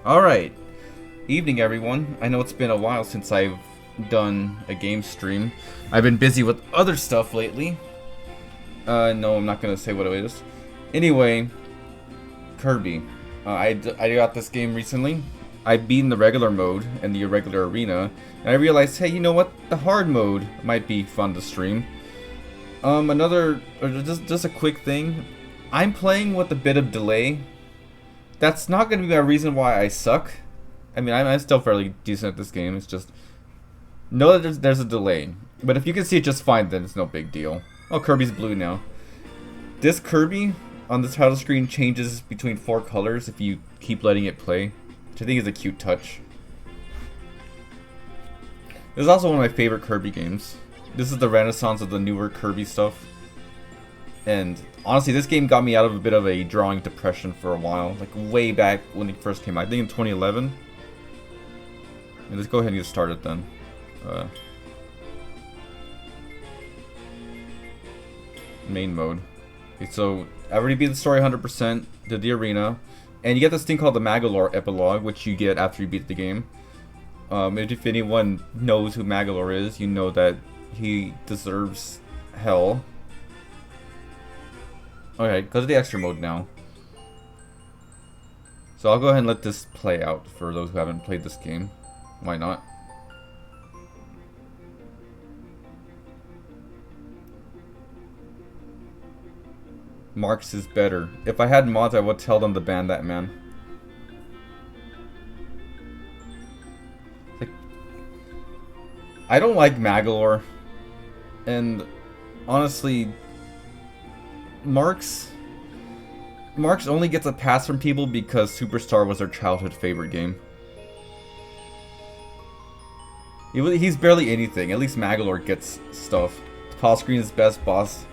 Alright, evening everyone. I know it's been a while since I've done a game stream. I've been busy with other stuff lately. No, I'm not gonna say what it is. Anyway, Kirby. I got this game recently. I beat the regular mode and the irregular arena, and I realized, hey, you know what? The hard mode might be fun to stream. Just a quick thing. I'm playing with a bit of delay. That's not going to be a reason why I suck. I mean, I'm still fairly decent at this game. It's just know that there's a delay. But if you can see it just fine, then it's no big deal. Oh, Kirby's blue now. This Kirby on the title screen changes between 4 colors if you keep letting it play, which I think is a cute touch. This is also one of my favorite Kirby games. This is the renaissance of the newer Kirby stuff. And honestly, this game got me out of a bit of a drawing depression for a while. Like way back when it first came out. I think in 2011. And let's go ahead and get started then. Main mode. Okay, so I already beat the story 100%, did the arena. And you get this thing called the Magolor epilogue, which you get after you beat the game. If anyone knows who Magolor is, you know that he deserves hell. Okay, go to the extra mode now. So I'll go ahead and let this play out for those who haven't played this game. Why not? Marx is better. If I had mods, I would tell them to ban that man. I don't like Magolor. And honestly, Marx only gets a pass from people because Superstar was their childhood favorite game. He's barely anything. At least Magolor gets stuff. Pause screen is best boss.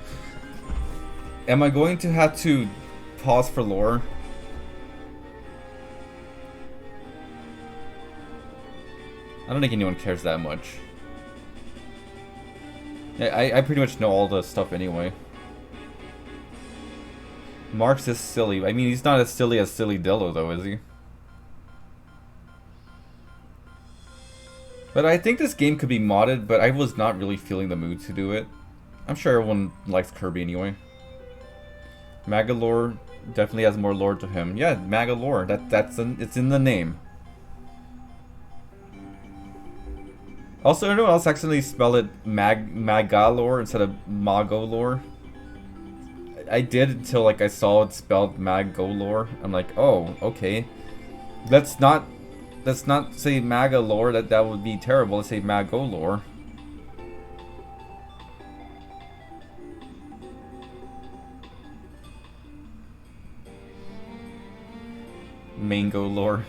Am I going to have to pause for lore? I don't think anyone cares that much. I pretty much know all the stuff anyway. Marx is silly. I mean, he's not as silly as Silly Dillo, though, is he? But I think this game could be modded, but I was not really feeling the mood to do it. I'm sure everyone likes Kirby anyway. Magolor definitely has more lore to him. Yeah, Magolor. It's in the name. Also, anyone else accidentally spell it Magalore instead of Magolor? I did until like I saw it spelled Magolor. I'm like, oh, okay. Let's not say Magalore. That would be terrible. Let's say Magolor. Mangolore.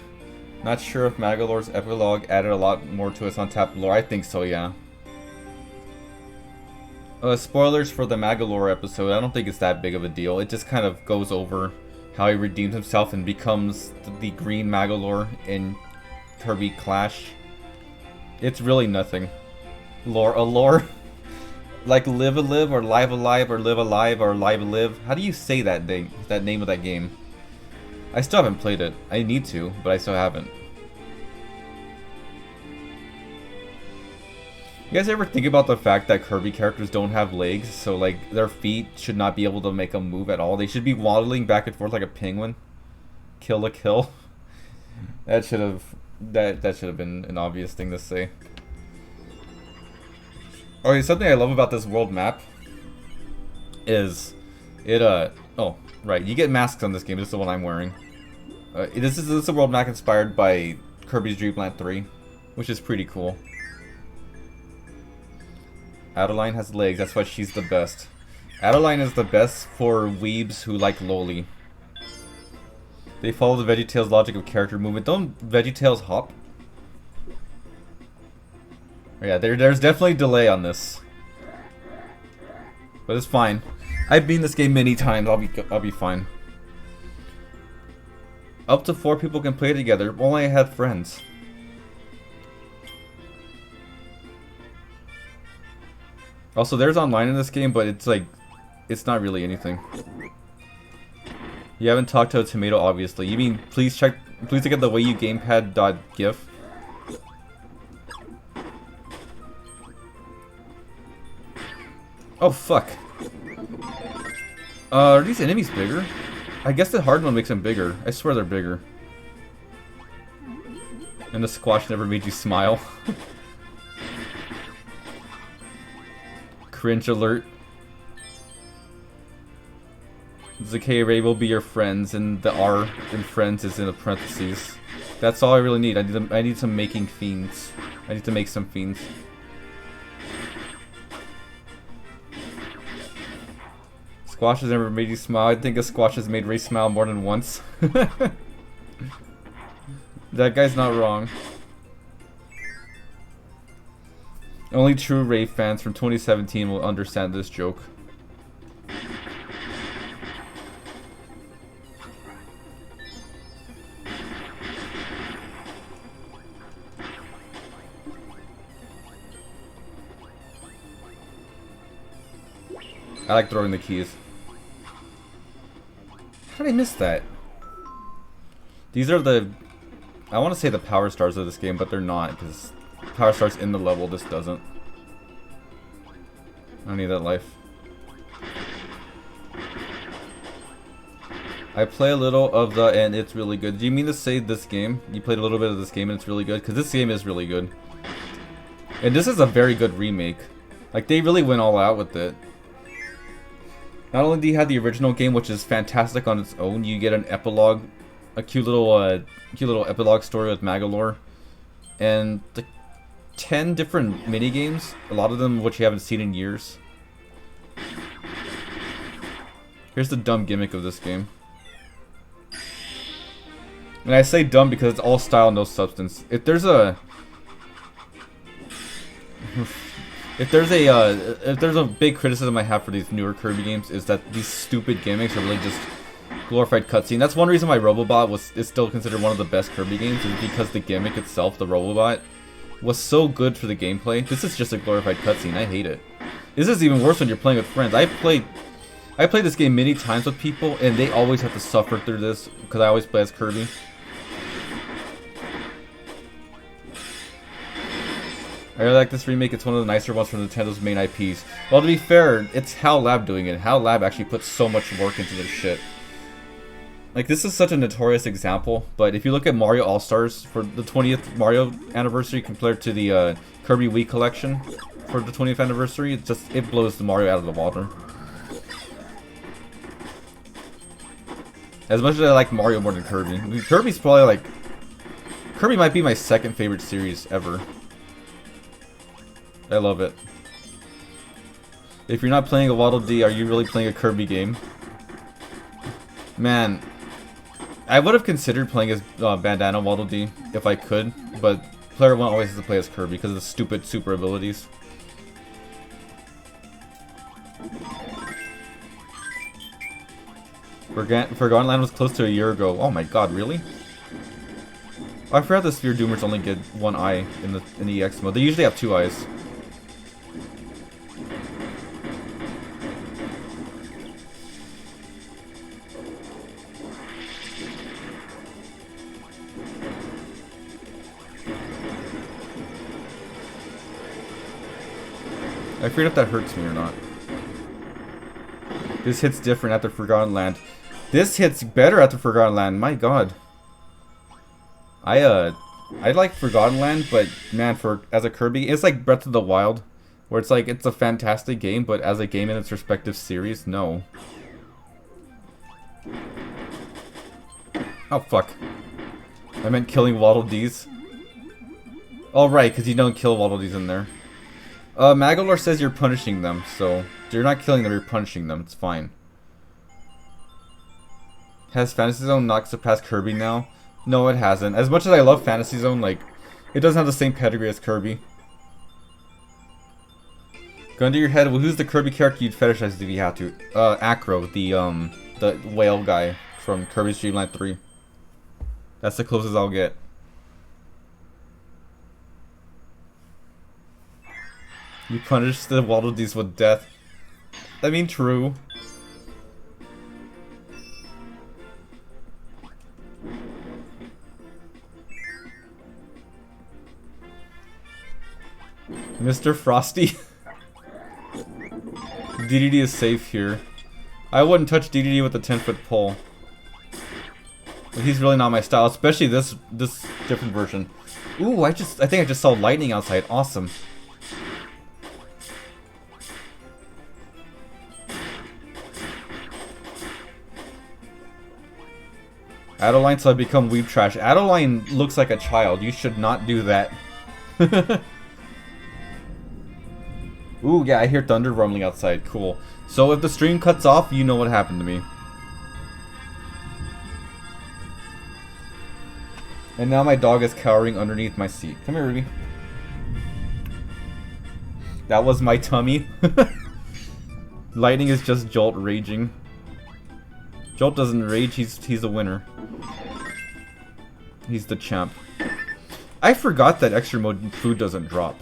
Not sure if Magolor's epilogue added a lot more to its untapped lore. I think so, yeah. Spoilers for the Magolor episode. I don't think it's that big of a deal. It just kind of goes over how he redeems himself and becomes the green Magolor in Kirby Clash. It's really nothing. Lore. Like live a live or live alive or live alive or live live. How do you say that name of that game? I still haven't played it. I need to, but I still haven't. You guys ever think about the fact that Kirby characters don't have legs, so like their feet should not be able to make them move at all? They should be waddling back and forth like a penguin. Kill a kill. That should have been an obvious thing to say. Okay, something I love about this world map is it oh right, you get masks on this game. This is the one I'm wearing. This is a world map inspired by Kirby's Dreamland 3, which is pretty cool. Adeline has legs, that's why she's the best. Adeline is the best for weebs who like loli. They follow the VeggieTales logic of character movement. Don't VeggieTales hop? Oh, yeah, there's definitely delay on this. But it's fine. I've beaten this game many times, I'll be fine. Up to 4 people can play together, only I had friends. Also, there's online in this game, but it's like, it's not really anything. You haven't talked to a tomato, obviously. You mean, please check Please look at the Wii U gamepad.gif. Oh fuck. Are these enemies bigger? I guess the hard one makes them bigger. I swear they're bigger. And the squash never made you smile. Cringe alert. The K array will be your friends, and the R in friends is in the parentheses. That's all I really need. I need some making fiends. I need to make some fiends. Squash has never made you smile. I think a squash has made Ray smile more than once. That guy's not wrong. Only true Ray fans from 2017 will understand this joke. I like throwing the keys. How did I miss that? These are the... I want to say the power stars of this game, but they're not, because power stars in the level, this doesn't. I don't need that life. I play a little of the, and it's really good. Do you mean to say this game? You played a little bit of this game and it's really good? Because this game is really good. And this is a very good remake. Like, they really went all out with it. Not only do you have the original game, which is fantastic on its own, you get an epilogue, a cute little epilogue story with Magalore, and the 10 different mini games, a lot of them which you haven't seen in years. Here's the dumb gimmick of this game. And I say dumb because it's all style, no substance. If there's a big criticism I have for these newer Kirby games, is that these stupid gimmicks are really just glorified cutscene. That's one reason why Robobot is still considered one of the best Kirby games, is because the gimmick itself, the Robobot, was so good for the gameplay. This is just a glorified cutscene. I hate it. This is even worse when you're playing with friends. I played this game many times with people, and they always have to suffer through this because I always play as Kirby. I really like this remake. It's one of the nicer ones from Nintendo's main IPs. Well, to be fair, it's HAL Lab doing it. HAL Lab actually puts so much work into this shit. Like, this is such a notorious example, but if you look at Mario All-Stars for the 20th Mario anniversary compared to the Kirby Wii collection for the 20th anniversary, it blows the Mario out of the water. As much as I like Mario more than Kirby. I mean, Kirby's probably like... Kirby might be my second favorite series ever. I love it. If you're not playing a Waddle Dee, are you really playing a Kirby game? Man, I would have considered playing as Bandana Waddle Dee if I could, but player 1 always has to play as Kirby because of the stupid super abilities. Forgotten Land was close to a year ago. Oh my god, really? Oh, I forgot the Sphere Doomers only get one eye in the EX mode. They usually have 2 eyes. I forget if that hurts me or not. This hits different after Forgotten Land. This hits better after Forgotten Land. My god. I like Forgotten Land, but man, as a Kirby, it's like Breath of the Wild, where it's like it's a fantastic game, but as a game in its respective series, no. Oh fuck. I meant killing Waddle Dees. Oh right, because you don't kill Waddle Dees in there. Magalore says you're punishing them, so you're not killing them, you're punishing them. It's fine. Has Fantasy Zone not surpassed Kirby now? No, it hasn't. As much as I love Fantasy Zone, like, it doesn't have the same pedigree as Kirby. Gun to your head, well, who's the Kirby character you'd fetishize if you had to? Acro, the whale guy from Kirby's Dream Land 3. That's the closest I'll get. You punish the Waddle Dees with death. I mean, true. Mr. Frosty. DDD is safe here. I wouldn't touch DDD with a 10-foot pole. But he's really not my style, especially this different version. Ooh, I think I just saw lightning outside. Awesome. Adeline, so I become weeb trash. Adeline looks like a child. You should not do that. Ooh, yeah, I hear thunder rumbling outside. Cool. So if the stream cuts off, you know what happened to me. And now my dog is cowering underneath my seat. Come here, Ruby. That was my tummy. Lightning is just Jolt raging. Jolt doesn't rage, he's a winner. He's the champ. I forgot that extra mode food doesn't drop.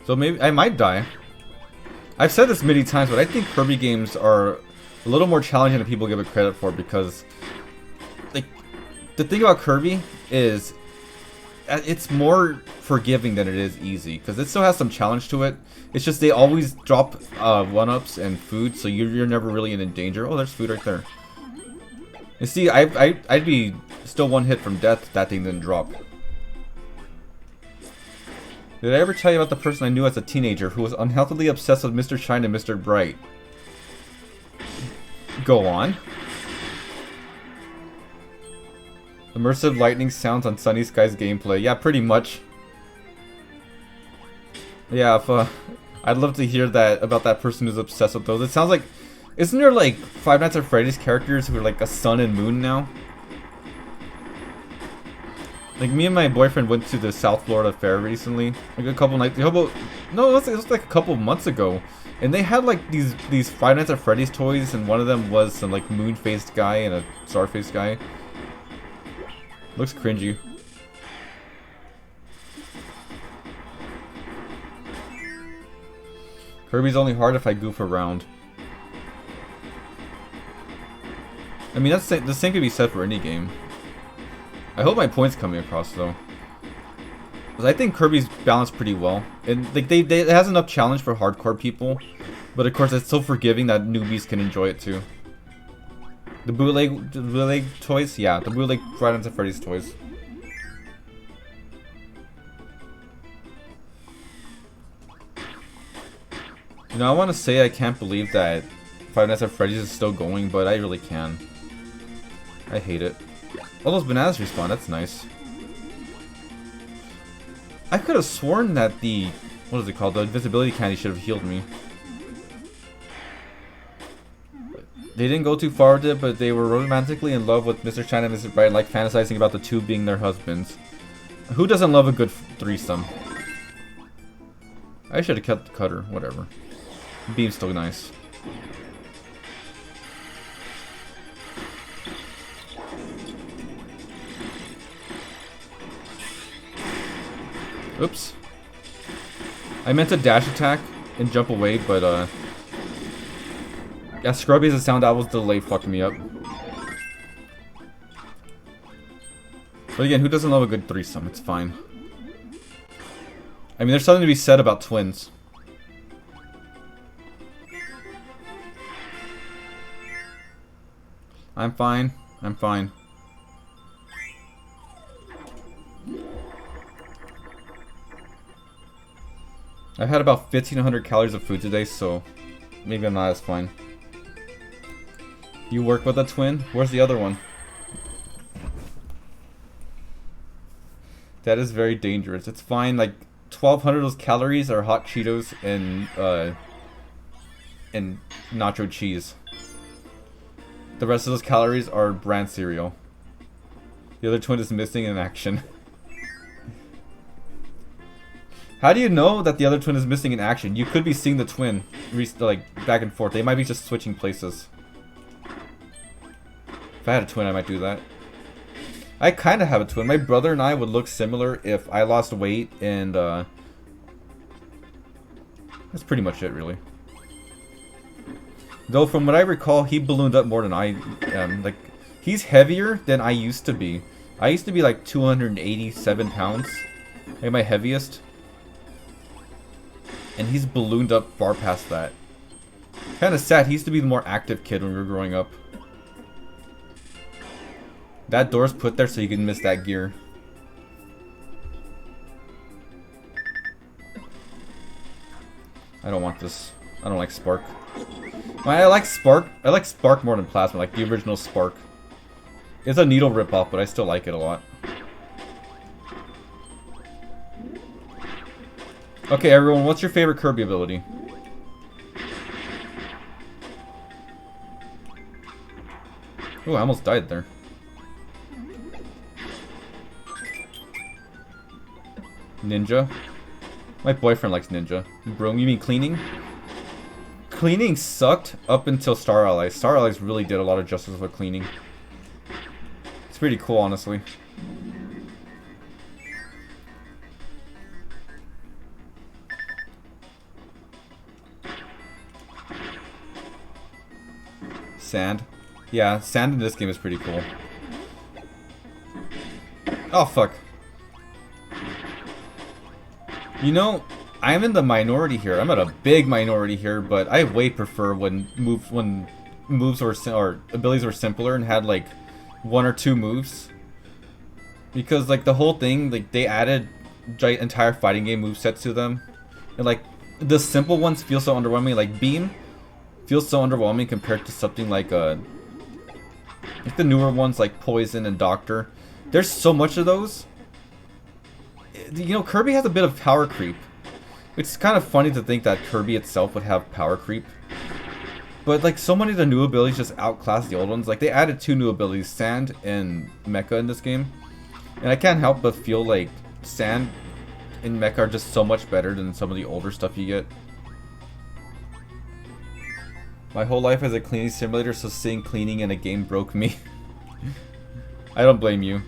So maybe I might die. I've said this many times, but I think Kirby games are a little more challenging than people give it credit for, because like the thing about Kirby is it's more forgiving than it is easy, because it still has some challenge to it. It's just they always drop 1-ups and food, so you're never really in danger. Oh, there's food right there. You see, I'd be still one hit from death if that thing didn't drop. Did I ever tell you about the person I knew as a teenager who was unhealthily obsessed with Mr. Shine and Mr. Bright? Go on. Immersive lightning sounds on Sunny Sky's gameplay. Yeah, pretty much. Yeah, if, I'd love to hear that about that person who's obsessed with those. It sounds like... Isn't there like Five Nights at Freddy's characters who are like a sun and moon now? Like me and my boyfriend went to the South Florida Fair recently. Like a couple nights... No, it was like a couple months ago. And they had like these Five Nights at Freddy's toys, and one of them was some like moon-faced guy and a star-faced guy. Looks cringy. Kirby's only hard if I goof around. I mean, the same could be said for any game. I hope my point's coming across though, because I think Kirby's balanced pretty well, and like it has enough challenge for hardcore people, but of course it's so forgiving that newbies can enjoy it too. The bootleg toys, yeah, the bootleg Five Nights at Freddy's toys. You know, I want to say I can't believe that Five Nights at Freddy's is still going, but I really can. I hate it. All those bananas respawn, that's nice. I could have sworn that the... what is it called? The invisibility candy should have healed me. They didn't go too far with it, but they were romantically in love with Mr. Shine and Mr. Bright, like fantasizing about the two being their husbands. Who doesn't love a good threesome? I should have kept the cutter, whatever. Beam's still nice. Oops. I meant to dash attack and jump away, but yeah, Scrubby as a sound owl's delay fucked me up. But again, who doesn't love a good threesome? It's fine. I mean, there's something to be said about twins. I'm fine. I'm fine. I've had about 1,500 calories of food today, so maybe I'm not as fine. You work with a twin? Where's the other one? That is very dangerous. It's fine, like 1,200 of those calories are hot Cheetos and nacho cheese. The rest of those calories are bran cereal. The other twin is missing in action. How do you know that the other twin is missing in action? You could be seeing the twin like back and forth. They might be just switching places. If I had a twin, I might do that. I kind of have a twin. My brother and I would look similar if I lost weight, and that's pretty much it, really. Though from what I recall, he ballooned up more than I am. Like, he's heavier than I used to be, I used to be like 287 pounds, like my heaviest. And he's ballooned up far past that. Kind of sad, he used to be the more active kid when we were growing up. That door's put there so you can miss that gear. I don't want this. I don't like Spark. I like Spark. I like Spark more than Plasma, like the original Spark. It's a needle ripoff, but I still like it a lot. Okay, everyone, what's your favorite Kirby ability? Oh, I almost died there. Ninja. My boyfriend likes Ninja. Bro, you mean cleaning? Cleaning sucked up until Star Allies. Star Allies really did a lot of justice with cleaning. It's pretty cool, honestly. Sand. Yeah, sand in this game is pretty cool. Oh, fuck. You know, I'm in the minority here. I'm at a big minority here, but I way prefer when moves or abilities were simpler and had like 1 or 2 moves. Because like the whole thing, like they added entire fighting game movesets to them. And like the simple ones feel so underwhelming, like Beam feels so underwhelming compared to something like the newer ones like Poison and Doctor. There's so much of those. You know, Kirby has a bit of power creep. It's kind of funny to think that Kirby itself would have power creep. But like so many of the new abilities just outclass the old ones. Like they added 2 new abilities, Sand and Mecha in this game. And I can't help but feel like Sand and Mecha are just so much better than some of the older stuff you get. My whole life as a cleaning simulator, so seeing cleaning in a game broke me. I don't blame you.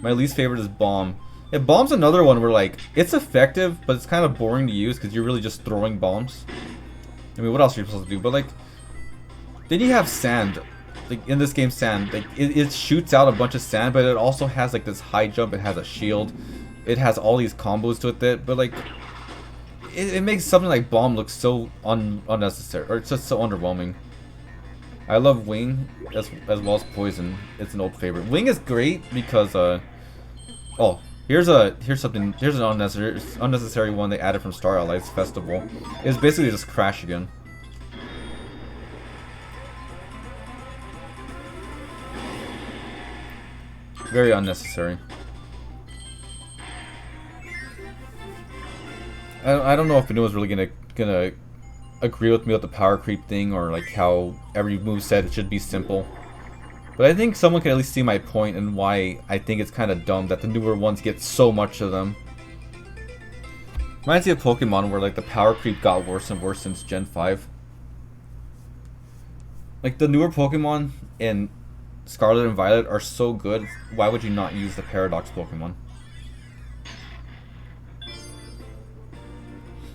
My least favorite is Bomb. Yeah, Bomb's another one where like, it's effective, but it's kind of boring to use because you're really just throwing bombs. I mean, what else are you supposed to do? But like, then you have Sand. Like in this game, Sand. Like it shoots out a bunch of sand, but it also has like this high jump. It has a shield. It has all these combos with it. But like, it makes something like Bomb look so unnecessary, or it's just so underwhelming. I love Wing as well as Poison. It's an old favorite. Wing is great because oh. Here's an unnecessary one they added from Star Allies Festival. It's basically just Crash again. Very unnecessary. I don't know if anyone's really gonna agree with me with the power creep thing, or like how every move said it should be simple. But I think someone can at least see my point and why I think it's kind of dumb that the newer ones get so much of them. Reminds me of Pokemon where like the power creep got worse and worse since Gen 5. Like the newer Pokemon in Scarlet and Violet are so good, why would you not use the Paradox Pokemon?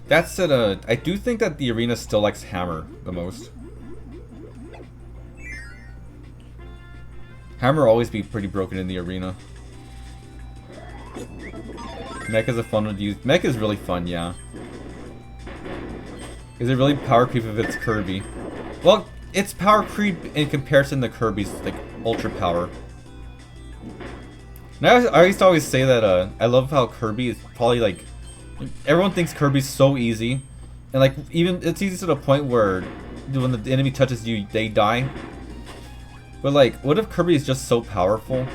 That said, I do think that the arena still likes Hammer the most. Hammer always be pretty broken in the arena. Mecha's a fun one to use. Mecha is really fun, yeah. Is it really power creep if it's Kirby? Well, it's power creep in comparison to Kirby's like ultra power. Now I used to always say that I love how Kirby is probably like, everyone thinks Kirby's so easy, and like even it's easy to the point where when the enemy touches you, they die. But like, what if Kirby is just so powerful?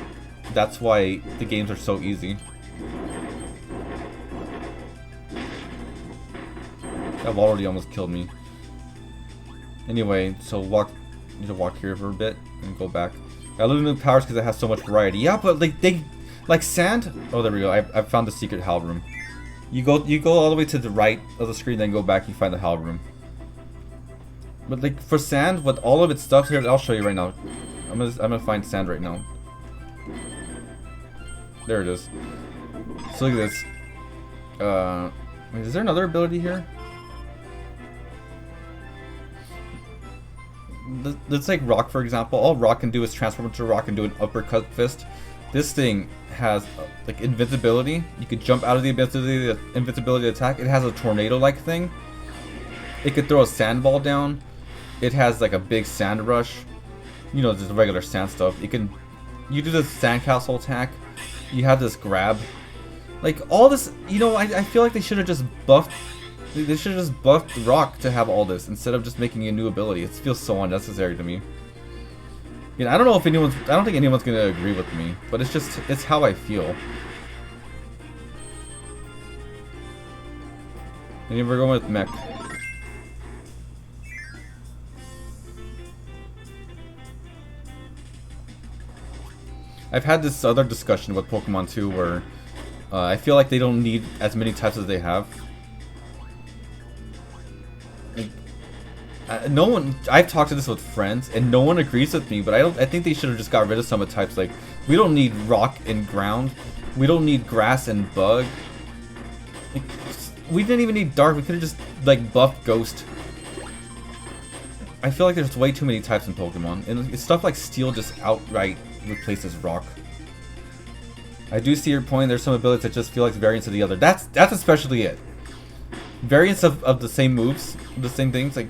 That's why the games are so easy. That wall already almost killed me. Anyway, so need to walk here for a bit and go back. I love the new powers because it has so much variety. Yeah, but like Sand. Oh, there we go. I found the secret Hal room. You go all the way to the right of the screen, then go back. You find the Hal room. But like for Sand, with all of its stuff here, I'll show you right now. I'm gonna find Sand right now. There it is. So look at this. Wait, is there another ability here? Let's take Rock for example. All Rock can do is transform into a rock and do an uppercut fist. This thing has like invincibility. You could jump out of the invincibility attack. It has a tornado-like thing. It could throw a sandball down. It has like a big sand rush. You know, just regular sand stuff. You do this sandcastle attack. You have this grab. Like all this, you know, I feel like they should have just buffed. They should have just buffed Rock to have all this instead of just making a new ability. It feels so unnecessary to me. You know, I don't think anyone's gonna agree with me, but it's how I feel. And we're going with Mech. I've had this other discussion with Pokemon too, where I feel like they don't need as many types as they have. No one. I've talked to this with friends, and no one agrees with me. But I think they should have just got rid of some of the types. Like, we don't need rock and ground. We don't need grass and bug. Like, we didn't even need dark. We could have just like buffed ghost. I feel like there's way too many types in Pokemon, and stuff like steel just outright replaces rock. I do see your point. There's some abilities that just feel like variants of the other. That's especially it. Variants of the same moves, the same things. Like,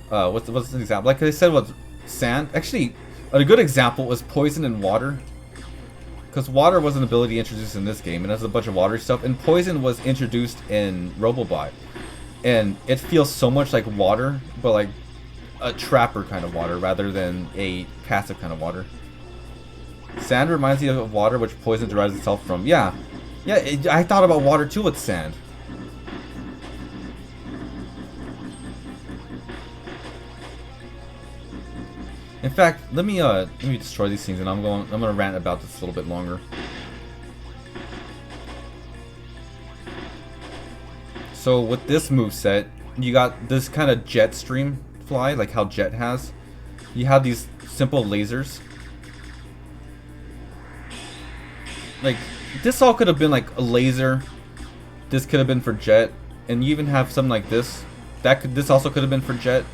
what's an example? Like I said, with sand. Actually, a good example was poison and water. Because water was an ability introduced in this game, and there's a bunch of water stuff. And poison was introduced in Robobot, and it feels so much like water, but like a trapper kind of water rather than a passive kind of water. Sand reminds you of water, which poison derives itself from. Yeah, I thought about water too with sand. In fact, let me destroy these things, and I'm gonna rant about this a little bit longer. So with this moveset, you got this kind of jet stream fly, like how Jet has. You have these simple lasers. Like, this all could have been like a laser. This could have been for Jet, and you even have something like this. This also could have been for Jet.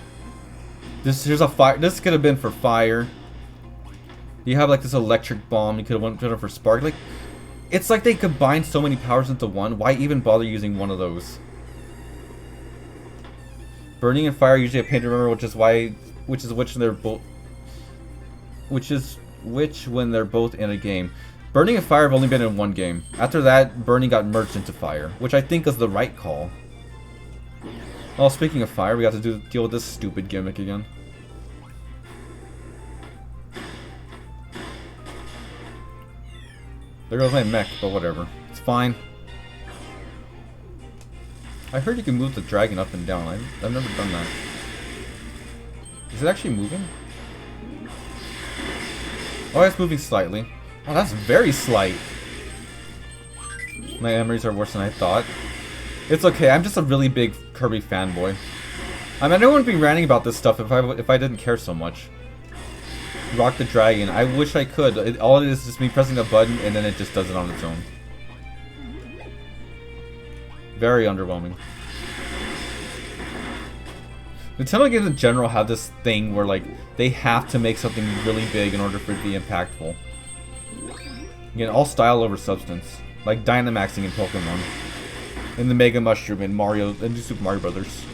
Here's a fire. This could have been for fire. You have like this electric bomb. You could have went for spark. Like, it's like they combined so many powers into one. Why even bother using one of those? Burning and fire are usually a pain to remember, which when they're both in a game. Burning and fire have only been in one game. After that, burning got merged into fire, which I think is the right call. Oh, speaking of fire, we got to deal with this stupid gimmick again. There goes my mech, but whatever. It's fine. I heard you can move the dragon up and down. I've never done that. Is it actually moving? Oh, it's moving slightly. Oh, that's very slight. My memories are worse than I thought. It's okay, I'm just a really big Kirby fanboy. I mean, I wouldn't be ranting about this stuff if I didn't care so much. Rock the Dragon. I wish I could. All it is just me pressing a button and then it just does it on its own. Very underwhelming. Nintendo games in general have this thing where like they have to make something really big in order for it to be impactful. Again, all style over substance, like Dynamaxing in Pokemon, and the Mega Mushroom in Mario and Super Mario Brothers.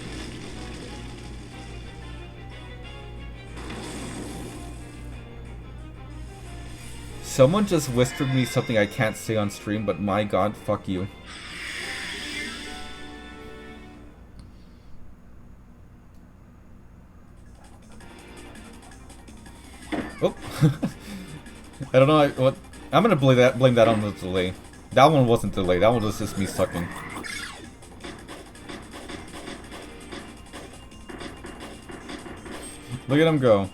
Someone just whispered me something I can't say on stream, but my god, fuck you. Oh. I don't know what. I'm gonna blame that on the delay. That one wasn't delayed. That one was just me sucking. Look at him go.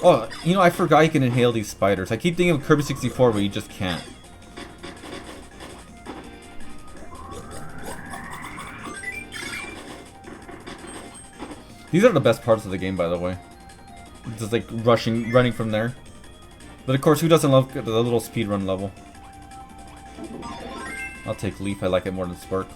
Oh, you know, I forgot you can inhale these spiders. I keep thinking of Kirby 64, but you just can't. These are the best parts of the game, by the way. Just like running from there. But of course, who doesn't love the little speedrun level? I'll take Leaf. I like it more than Spark.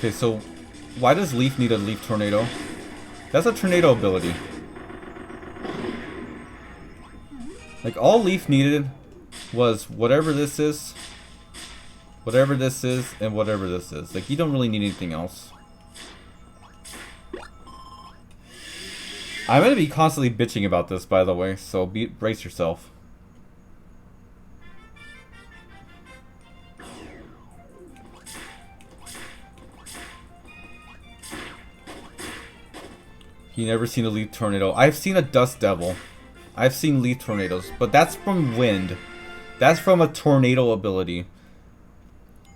Okay, so why does Leaf need a Leaf Tornado? That's a tornado ability. Like, all Leaf needed was whatever this is, and whatever this is. Like, you don't really need anything else. I'm gonna be constantly bitching about this, by the way, so brace yourself. You never seen a Leaf Tornado. I've seen a Dust Devil. I've seen Leaf Tornadoes, but that's from wind. That's from a tornado ability.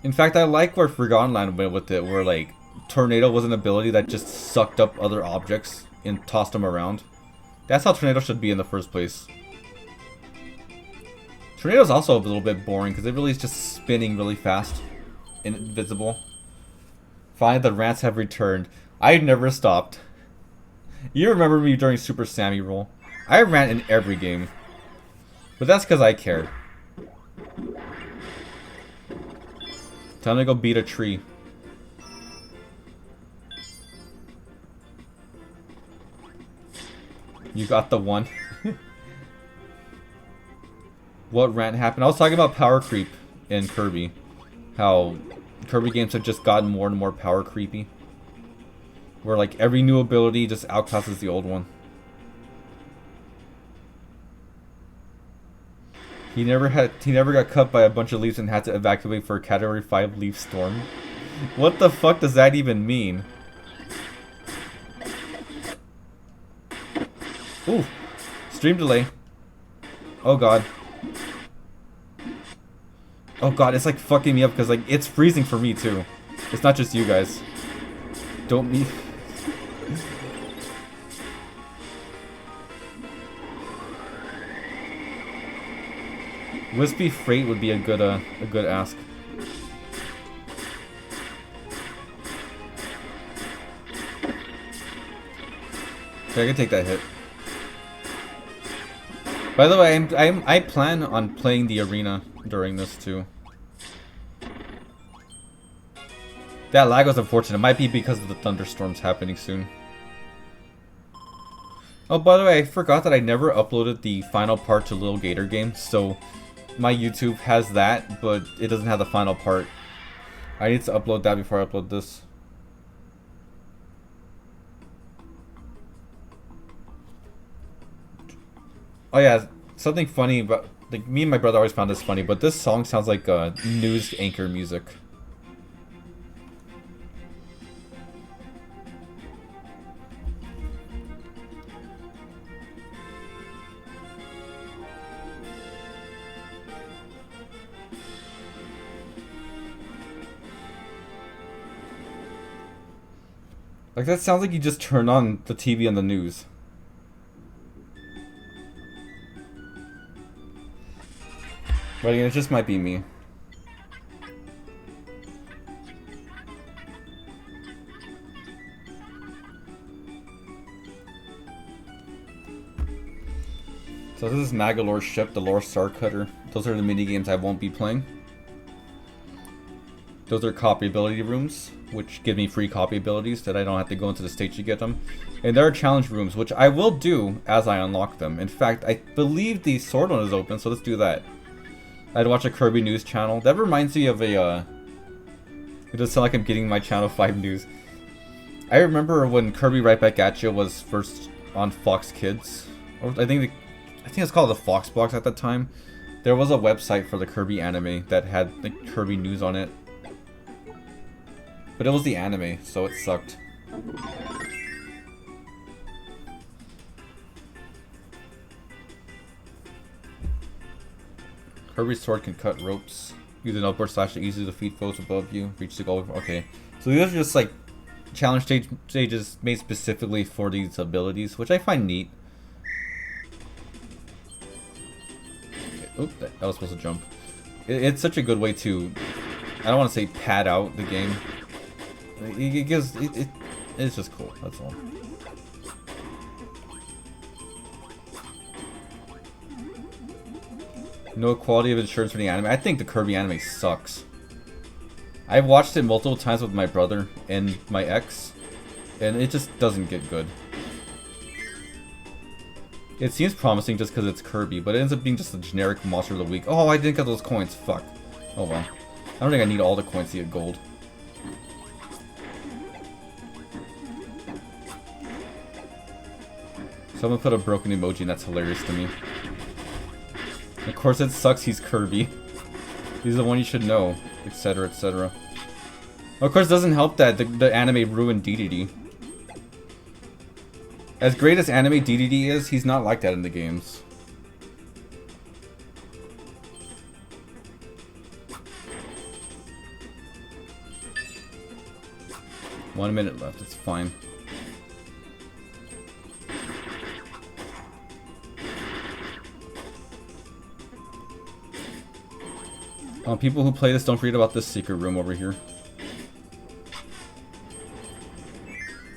In fact, I like where Forgotten Land went with it, where like Tornado was an ability that just sucked up other objects and tossed them around. That's how Tornado should be in the first place. Tornado's also a little bit boring because it really is just spinning really fast and invisible. Finally, the rants have returned. I never stopped. You remember me during Super Sammy Roll. I rant in every game. But that's because I care. Time to go beat a tree. You got the one. What rant happened? I was talking about power creep in Kirby. How Kirby games have just gotten more and more power creepy. Where like every new ability just outclasses the old one. He never got cut by a bunch of leaves and had to evacuate for a Category 5 leaf storm. What the fuck does that even mean? Ooh, stream delay. Oh god. Oh god, it's like fucking me up because like it's freezing for me too. It's not just you guys. Don't me. Wispy Freight would be a good ask. Okay, I can take that hit. By the way, I plan on playing the arena during this too. That lag was unfortunate. It might be because of the thunderstorms happening soon. Oh, by the way, I forgot that I never uploaded the final part to Little Gator game, so my YouTube has that, but it doesn't have the final part. I need to upload that before I upload this. Oh yeah, something funny about, like, me and my brother always found this funny, but this song sounds like news anchor music. Like, that sounds like you just turn on the TV on the news. But again, it just might be me. So this is Magolor's ship, the Lore Star Cutter. Those are the mini games I won't be playing. Those are copy ability rooms, which give me free copy abilities that I don't have to go into the stage to get them. And there are challenge rooms, which I will do as I unlock them. In fact, I believe the sword one is open, so let's do that. I'd watch a Kirby News channel. That reminds me of a, it does sound like I'm getting my Channel 5 news. I remember when Kirby Right Back At You was first on Fox Kids. Or I think it's called the Fox Box at the time. There was a website for the Kirby anime that had the Kirby News on it. But it was the anime, so it sucked. Kirby's sword can cut ropes. Use an upward slash to easily defeat foes above you. Reach the goal. Okay. So these are just like challenge stages made specifically for these abilities, which I find neat. Okay. Oop, that was supposed to jump. It's such a good way to, I don't want to say pad out the game. It gives, it's just cool, that's all. No quality of insurance for the anime. I think the Kirby anime sucks. I've watched it multiple times with my brother and my ex, and it just doesn't get good. It seems promising just because it's Kirby, but it ends up being just a generic monster of the week. Oh, I didn't get those coins. Fuck. Oh well. I don't think I need all the coins to get gold. Someone put a broken emoji and that's hilarious to me. Of course it sucks he's Kirby. He's the one you should know, etc, etc. Of course it doesn't help that the anime ruined DDD. As great as anime DDD is, he's not like that in the games. One minute left, it's fine. People who play this, don't forget about this secret room over here.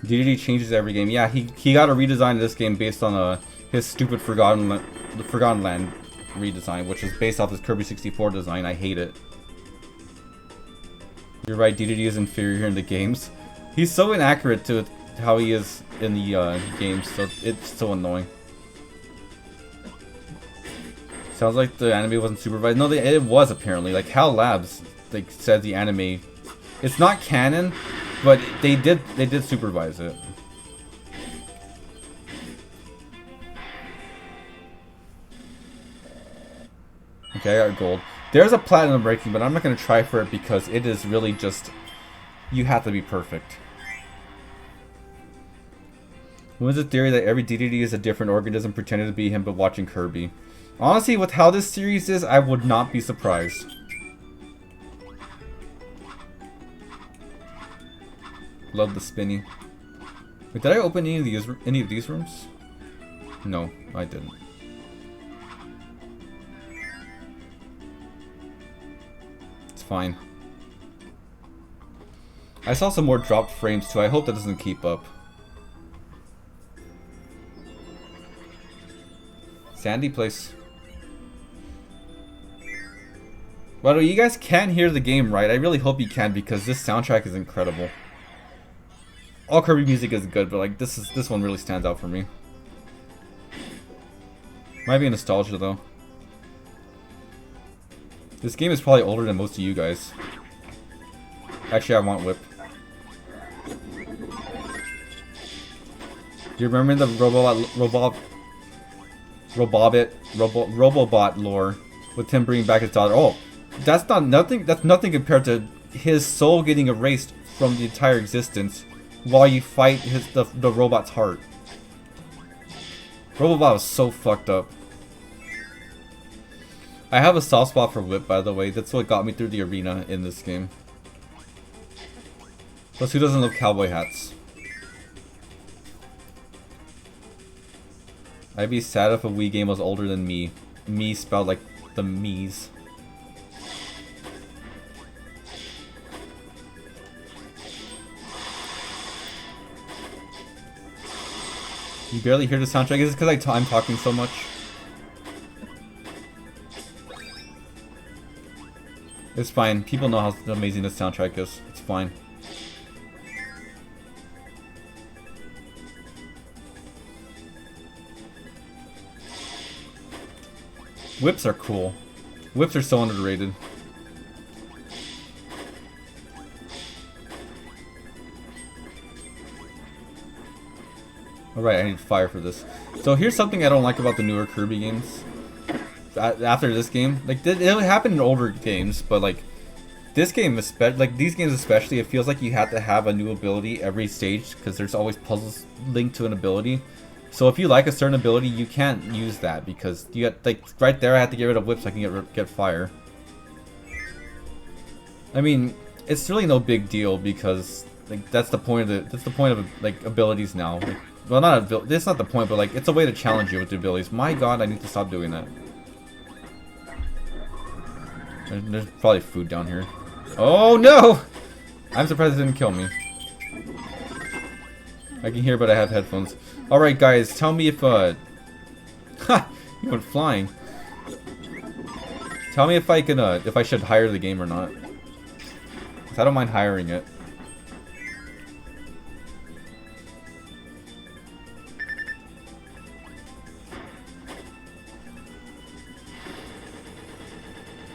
DDD changes every game. Yeah, he got a redesign of this game based on his stupid Forgotten Land redesign, which is based off his Kirby 64 design. I hate it. You're right, DDD is inferior here in the games. He's so inaccurate to how he is in the games, so it's so annoying. Sounds like the anime wasn't supervised. No, it was apparently. Like HAL Labs, like said the anime, it's not canon, but they did supervise it. Okay, I got gold. There's a platinum ranking, but I'm not gonna try for it because it is really just, you have to be perfect. What is the theory that every DDD is a different organism pretending to be him but watching Kirby? Honestly, with how this series is, I would not be surprised. Love the spinny. Wait, did I open any of these rooms? No, I didn't. It's fine. I saw some more dropped frames too. I hope that doesn't keep up. Sandy place. By the way, you guys can hear the game right. I really hope you can because this soundtrack is incredible. All Kirby music is good, but like this one really stands out for me. Might be nostalgia though. This game is probably older than most of you guys. Actually, I want Whip. You remember the Robobot lore with him bringing back his daughter? Oh, that's nothing compared to his soul getting erased from the entire existence while you fight the robot's heart. Robobot was so fucked up. I have a soft spot for Whip, by the way. That's what got me through the arena in this game. Plus, who doesn't love cowboy hats? I'd be sad if a Wii game was older than me. Me spelled like the Mies. You barely hear the soundtrack? Is it because I'm talking so much? It's fine. People know how amazing this soundtrack is. It's fine. Whips are cool. Whips are so underrated. Alright, I need fire for this. So here's something I don't like about the newer Kirby games. After this game, like it happened in older games, but like this game, these games especially, it feels like you have to have a new ability every stage because there's always puzzles linked to an ability. So if you like a certain ability, you can't use that because you got like right there. I had to get rid of Whip so I can get fire. I mean, it's really no big deal because like that's the point of like abilities now. Like, well, that's not the point, but like it's a way to challenge you with the abilities. My God, I need to stop doing that. There's probably food down here. Oh no! I'm surprised it didn't kill me. I can hear, but I have headphones. Alright guys, tell me if ha! You went flying. Tell me if I can if I should hire the game or not. I don't mind hiring it.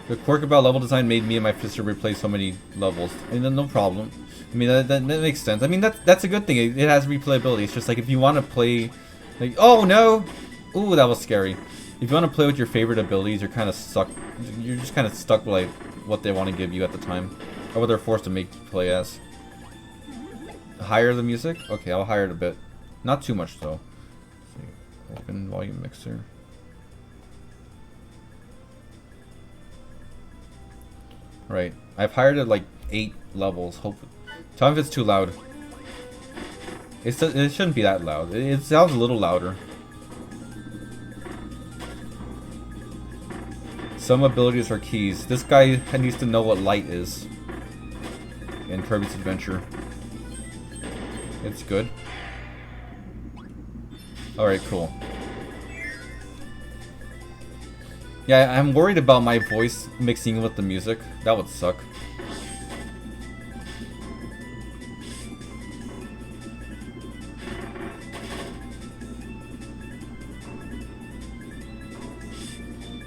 The quirk about level design made me and my sister replay so many levels. And then no problem. I mean, that makes sense. I mean, that's a good thing. It has replayability. It's just like if you want to play... Like, oh no! Ooh, that was scary. If you want to play with your favorite abilities, you're kind of stuck. You're just kind of stuck with like what they want to give you at the time. Or what they're forced to make you play as. Higher the music? Okay, I'll higher it a bit. Not too much though. Open volume mixer. Right. I've hired it like 8 levels. Hopefully. Tell me if it's too loud. It shouldn't be that loud. It sounds a little louder. Some abilities are keys. This guy needs to know what light is. In Kirby's Adventure. It's good. Alright, cool. Yeah, I'm worried about my voice mixing with the music. That would suck.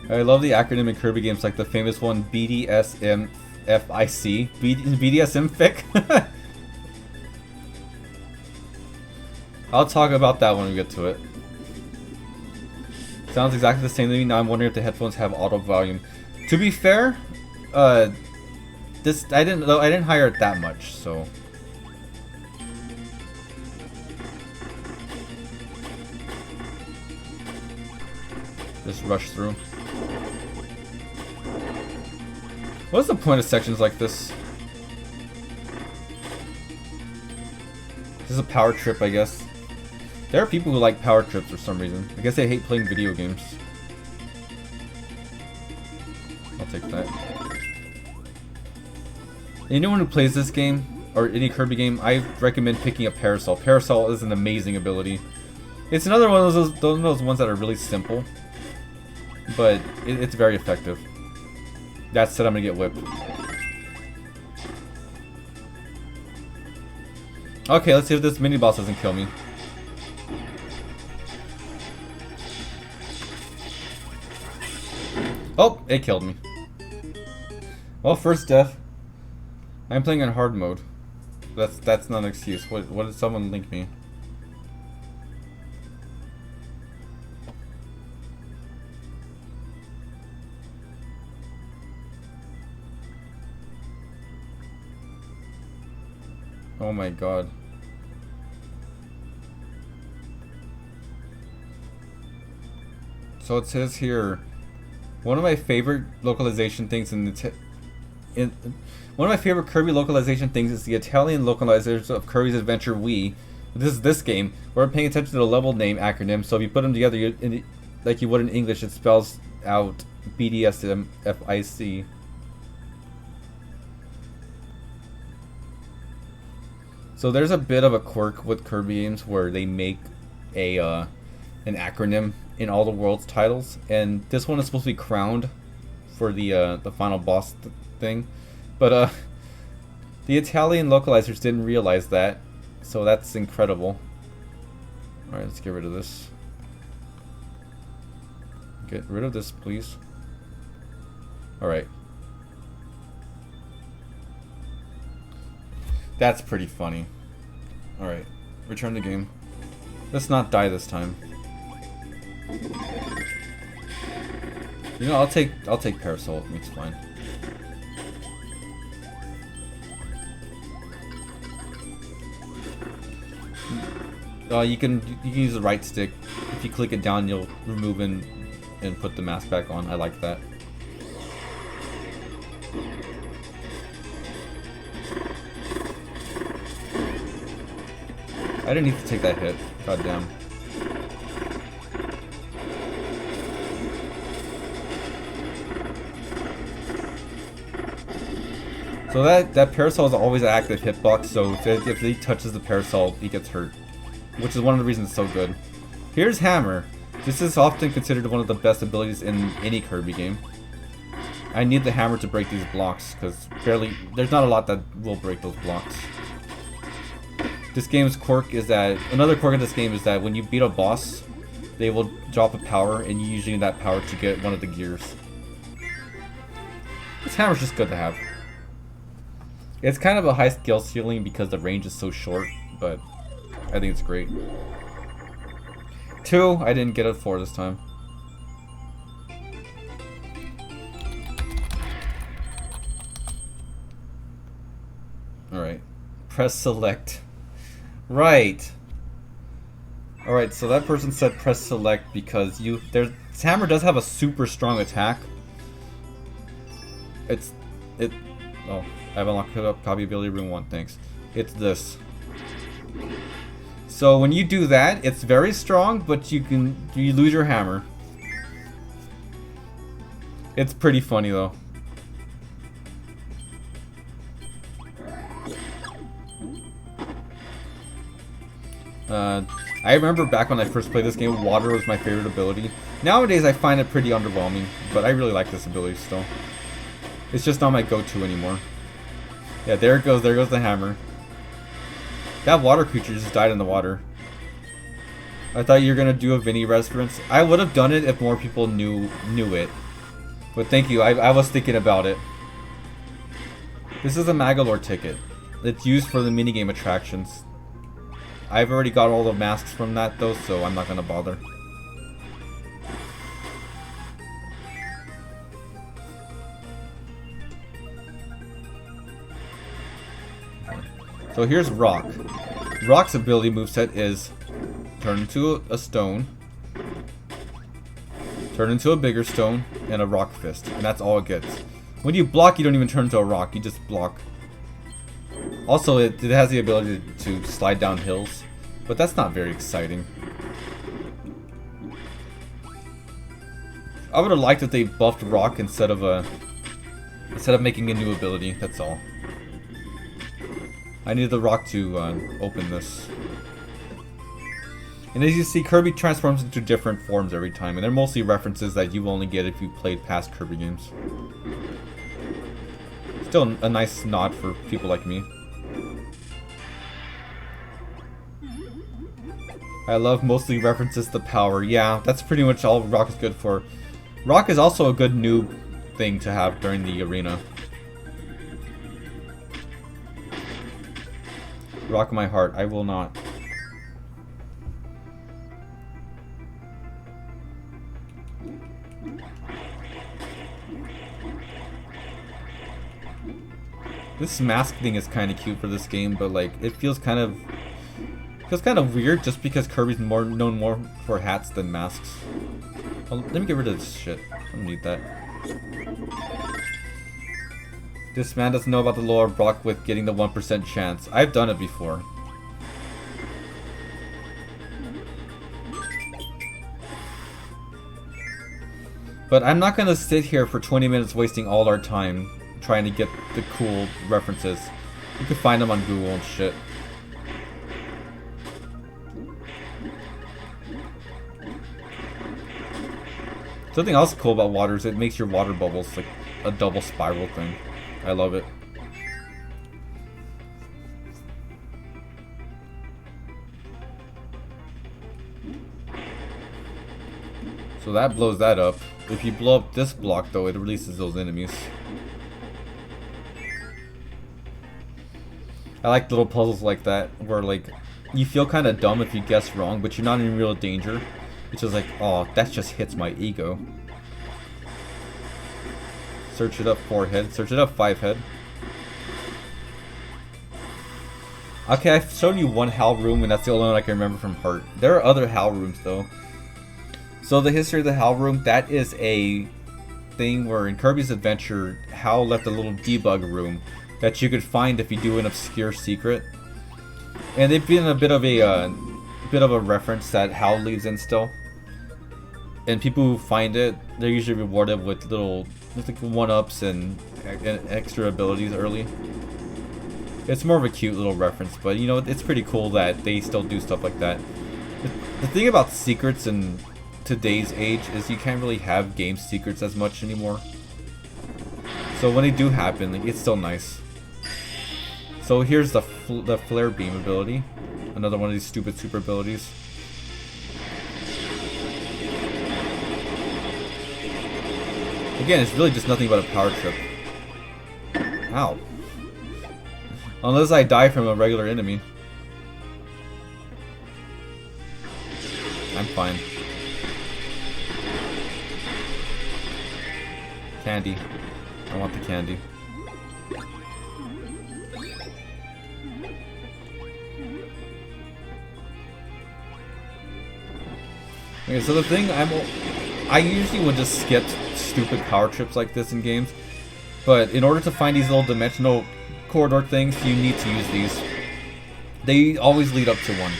I love the acronym in Kirby games, like the famous one BDSMFIC. BDSMFIC? I'll talk about that when we get to it. Sounds exactly the same to me. Now I'm wondering if the headphones have auto volume. To be fair, I didn't hire it that much, so. Just rush through. What's the point of sections like this? This is a power trip, I guess. There are people who like power trips for some reason. I guess they hate playing video games. I'll take that. Anyone who plays this game, or any Kirby game, I recommend picking up Parasol. Parasol is an amazing ability. It's another one of those ones that are really simple, but it's very effective. That said, I'm gonna get whipped. Okay, let's see if this mini boss doesn't kill me. Oh, it killed me. Well, first death. I'm playing on hard mode. That's not an excuse. What did someone link me? Oh my god. So it says here, one of my favorite localization things one of my favorite Kirby localization things is the Italian localizers of Kirby's Adventure Wii. This is this game. We're paying attention to the level name acronym, so if you put them together like you would in English, it spells out BDSMFIC. So there's a bit of a quirk with Kirby games where they make an acronym in all the world's titles, and this one is supposed to be crowned for the final boss thing, but the Italian localizers didn't realize that, so that's incredible. All right, let's get rid of this. Get rid of this, please. All right. That's pretty funny. Alright, return the game. Let's not die this time. You know, I'll take Parasol with me, it's fine. You can use the right stick. If you click it down, you'll remove and put the mask back on. I like that. I didn't need to take that hit. God damn. So that Parasol is always an active hitbox, so if he touches the Parasol, he gets hurt. Which is one of the reasons it's so good. Here's Hammer. This is often considered one of the best abilities in any Kirby game. I need the hammer to break these blocks, because there's not a lot that will break those blocks. This game's quirk is that, another quirk of this game is that when you beat a boss, they will drop a power, and you usually need that power to get one of the gears. This hammer's just good to have. It's kind of a high skill ceiling because the range is so short, but I think it's great. 2, I didn't get it 4 this time. Alright. Press select. Right. Alright, so that person said press select because this hammer does have a super strong attack. Oh, I have unlocked copy ability room 1, thanks. It's this. So when you do that, it's very strong, but you lose your hammer. It's pretty funny though. I remember back when I first played this game, water was my favorite ability. Nowadays I find it pretty underwhelming, but I really like this ability still. It's just not my go-to anymore. Yeah, there it goes. There goes the hammer. That water creature just died in the water. I thought you were gonna do a Vinny reference. I would have done it if more people knew it. But thank you. I was thinking about it. This is a Magalore ticket. It's used for the minigame attractions. I've already got all the masks from that though, so I'm not gonna bother. So here's Rock. Rock's ability moveset is turn into a stone, turn into a bigger stone, and a rock fist. And that's all it gets. When you block, you don't even turn into a rock, you just block. Also, it has the ability to slide down hills, but that's not very exciting. I would have liked if they buffed Rock instead of making a new ability, that's all. I need the Rock to open this. And as you see, Kirby transforms into different forms every time, and they're mostly references that you only get if you played past Kirby games. Still a nice nod for people like me. I love mostly references to power. Yeah, that's pretty much all Rock is good for. Rock is also a good noob thing to have during the arena. Rock my heart, I will not. This mask thing is kind of cute for this game, but like it feels kind of weird just because Kirby's known more for hats than masks. Oh, let me get rid of this shit. I don't need that. This man doesn't know about the lore of Rock with getting the 1% chance. I've done it before. But I'm not gonna sit here for 20 minutes wasting all our time trying to get the cool references. You can find them on Google and shit. Something else cool about water is it makes your water bubbles like a double spiral thing. I love it. So that blows that up. If you blow up this block though, it releases those enemies. I like little puzzles like that where like you feel kind of dumb if you guess wrong, but you're not in real danger. It's just like, oh, that just hits my ego. Search it up 4 head. Search it up 5 head. Okay, I've shown you one HAL room, and that's the only one I can remember from Heart. There are other HAL rooms, though. So the history of the HAL room, that is a thing where in Kirby's Adventure, HAL left a little debug room that you could find if you do an obscure secret. And they've been a bit of a reference that HAL leaves in still. And people who find it, they're usually rewarded with little like 1-ups and extra abilities early. It's more of a cute little reference, but you know, it's pretty cool that they still do stuff like that. The thing about secrets in today's age is you can't really have game secrets as much anymore. So when they do happen, like, it's still nice. So here's the flare beam ability. Another one of these stupid super abilities. Again, it's really just nothing but a power trip. Ow. Unless I die from a regular enemy. I'm fine. Candy. I want the candy. Okay, so the thing I usually would just skip stupid power trips like this in games, but in order to find these little dimensional corridor things, you need to use these. They always lead up to one.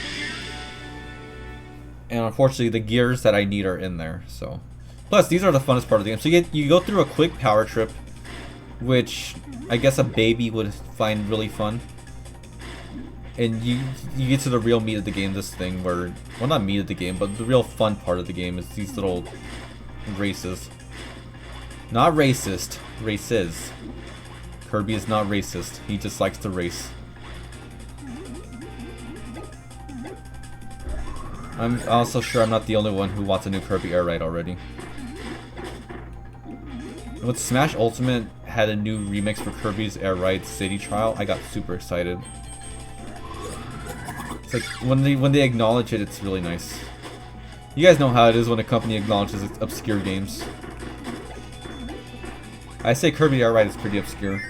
And unfortunately, the gears that I need are in there, so. Plus, these are the funnest part of the game. So you go through a quick power trip, which I guess a baby would find really fun. And you get to the real meat of the game, this thing where, well, not meat of the game, but the real fun part of the game is these little races. Not racist, races. Kirby is not racist, he just likes to race. I'm also sure I'm not the only one who wants a new Kirby air ride already. When Smash Ultimate had a new remix for Kirby's Air Ride City Trial, I got super excited. It's like when they acknowledge it, it's really nice. You guys know how it is when a company acknowledges obscure games. I say Kirby Air Ride is pretty obscure.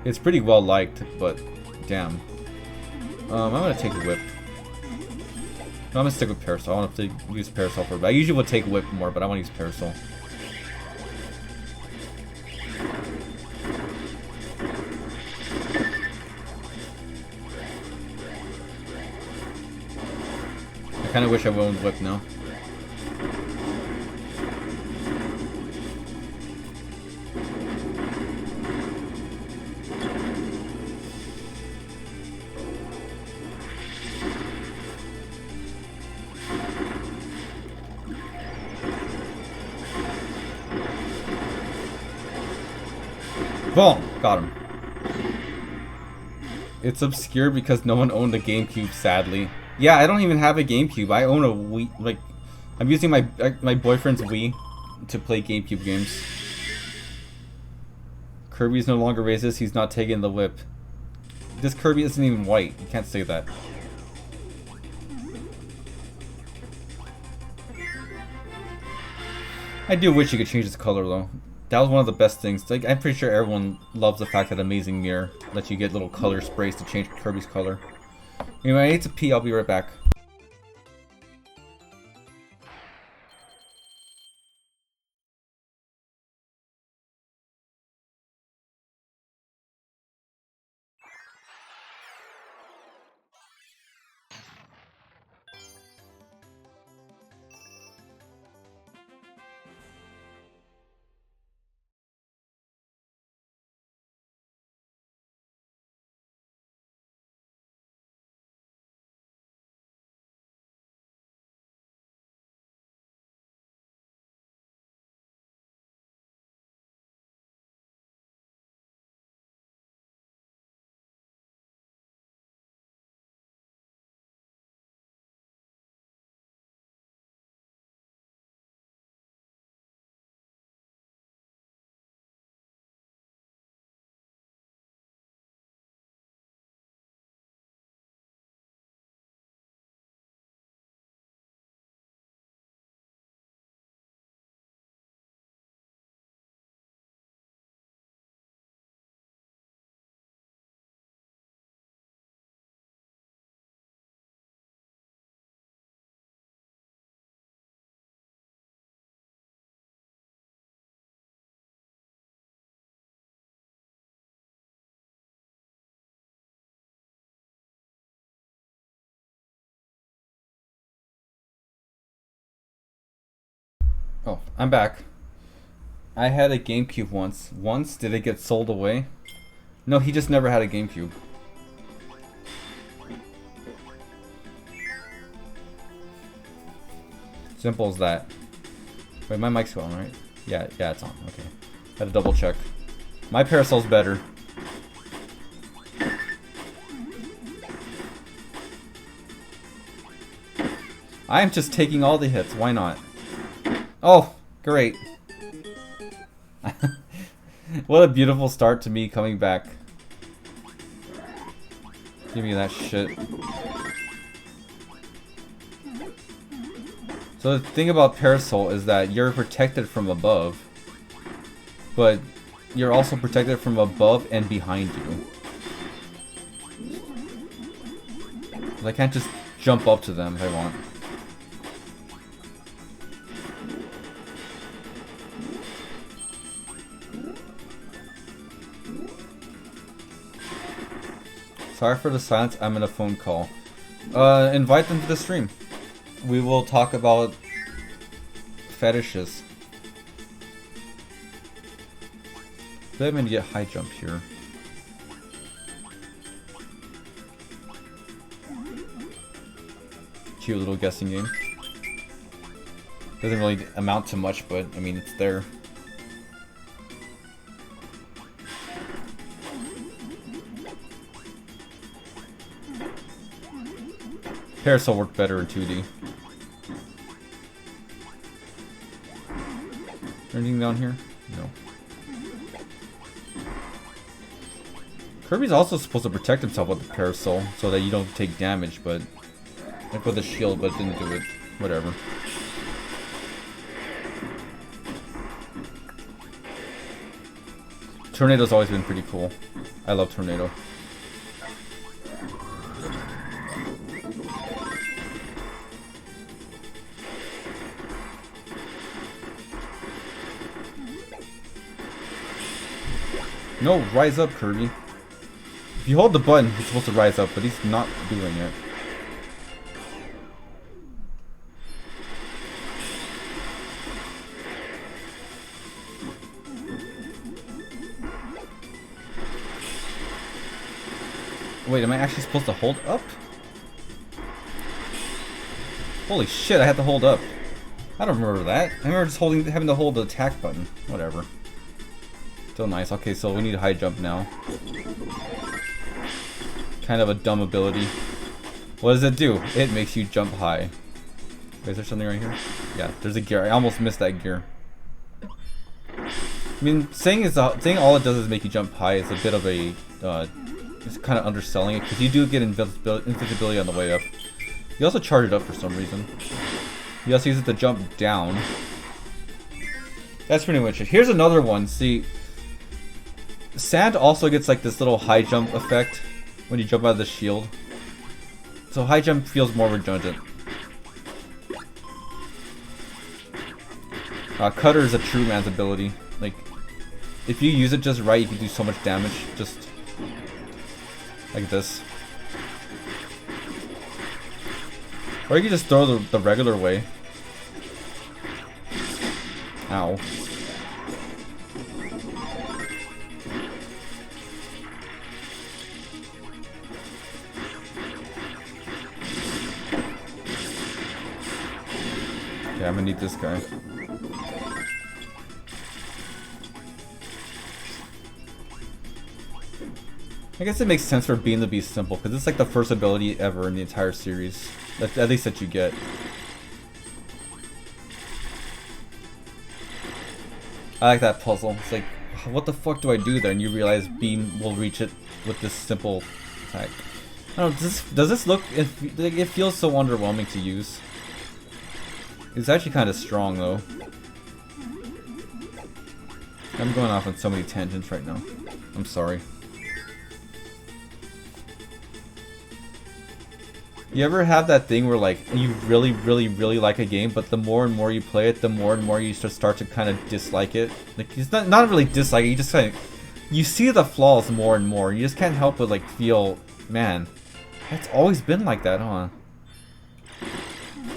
It's pretty well liked, but damn. I'm gonna take a whip. No, I'm gonna stick with Parasol. I want to use Parasol for a bit. I usually would take whip more, but I want to use Parasol. I kind of wish I owned whip now. Boom! Got him. It's obscure because no one owned a GameCube, sadly. Yeah, I don't even have a GameCube. I own a Wii. Like, I'm using my boyfriend's Wii to play GameCube games. Kirby is no longer racist. He's not taking the whip. This Kirby isn't even white. You can't say that. I do wish you could change its color, though. That was one of the best things. Like, I'm pretty sure everyone loves the fact that Amazing Mirror lets you get little color sprays to change Kirby's color. Anyway, I need to pee. I'll be right back. Oh, I'm back. I had a GameCube once. Once? Did it get sold away? No, he just never had a GameCube. Simple as that. Wait, my mic's on, right? Yeah, it's on. Okay. Had to double check. My Parasol's better. I'm just taking all the hits. Why not? Oh, great. What a beautiful start to me coming back. Give me that shit. So the thing about Parasol is that you're protected from above, but you're also protected from above and behind you. I can't just jump up to them if I want. Sorry for the silence, I'm in a phone call. Invite them to the stream. We will talk about fetishes. I think I'm gonna get high jump here. Cute little guessing game. Doesn't really amount to much, but I mean, it's there. Parasol worked better in 2D. Anything down here? No. Kirby's also supposed to protect himself with the Parasol so that you don't take damage, but like with a shield, but didn't do it. Whatever. Tornado's always been pretty cool. I love Tornado. No, rise up, Kirby. If you hold the button, he's supposed to rise up, but he's not doing it. Wait, am I actually supposed to hold up? Holy shit, I had to hold up. I don't remember that. I remember just having to hold the attack button. Whatever. Still nice. Okay, so we need a high jump now. Kind of a dumb ability. What does it do? It makes you jump high. Wait, is there something right here? Yeah, there's a gear. I almost missed that gear. I mean, saying all it does is make you jump high is a bit of a... it's kind of underselling it, because you do get invisibility on the way up. You also charge it up for some reason. You also use it to jump down. That's pretty much it. Here's another one. See... Sand also gets like this little high jump effect when you jump out of the shield. So high jump feels more redundant. Cutter is a true man's ability. Like, if you use it just right, you can do so much damage. Just like this. Or you can just throw the regular way. Ow. I'm gonna need this guy. I guess it makes sense for Beam to be simple, because it's like the first ability ever in the entire series. At least that you get. I like that puzzle. It's like, what the fuck do I do there? And you realize Beam will reach it with this simple attack. I don't know, does this look... It feels so underwhelming to use. It's actually kind of strong, though. I'm going off on so many tangents right now. I'm sorry. You ever have that thing where, like, you really, really, really like a game, but the more and more you play it, the more and more you start to kind of dislike it? Like, it's not really dislike it, you just kind of... You see the flaws more and more. You just can't help but, like, feel... Man, it's always been like that, huh?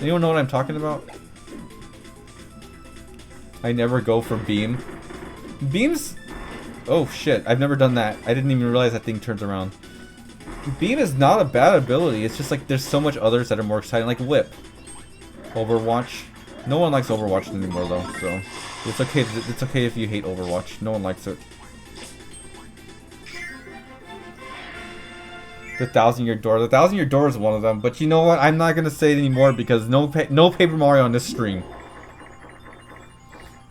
Anyone know what I'm talking about? I never go for Beam. Beam's... Oh shit, I've never done that. I didn't even realize that thing turns around. Beam is not a bad ability, it's just like there's so much others that are more exciting, like Whip. Overwatch. No one likes Overwatch anymore though, so it's okay. It's okay if you hate Overwatch. No one likes it. The 1,000-year door. The 1,000-year door is one of them. But you know what? I'm not gonna say it anymore because no Paper Mario on this stream.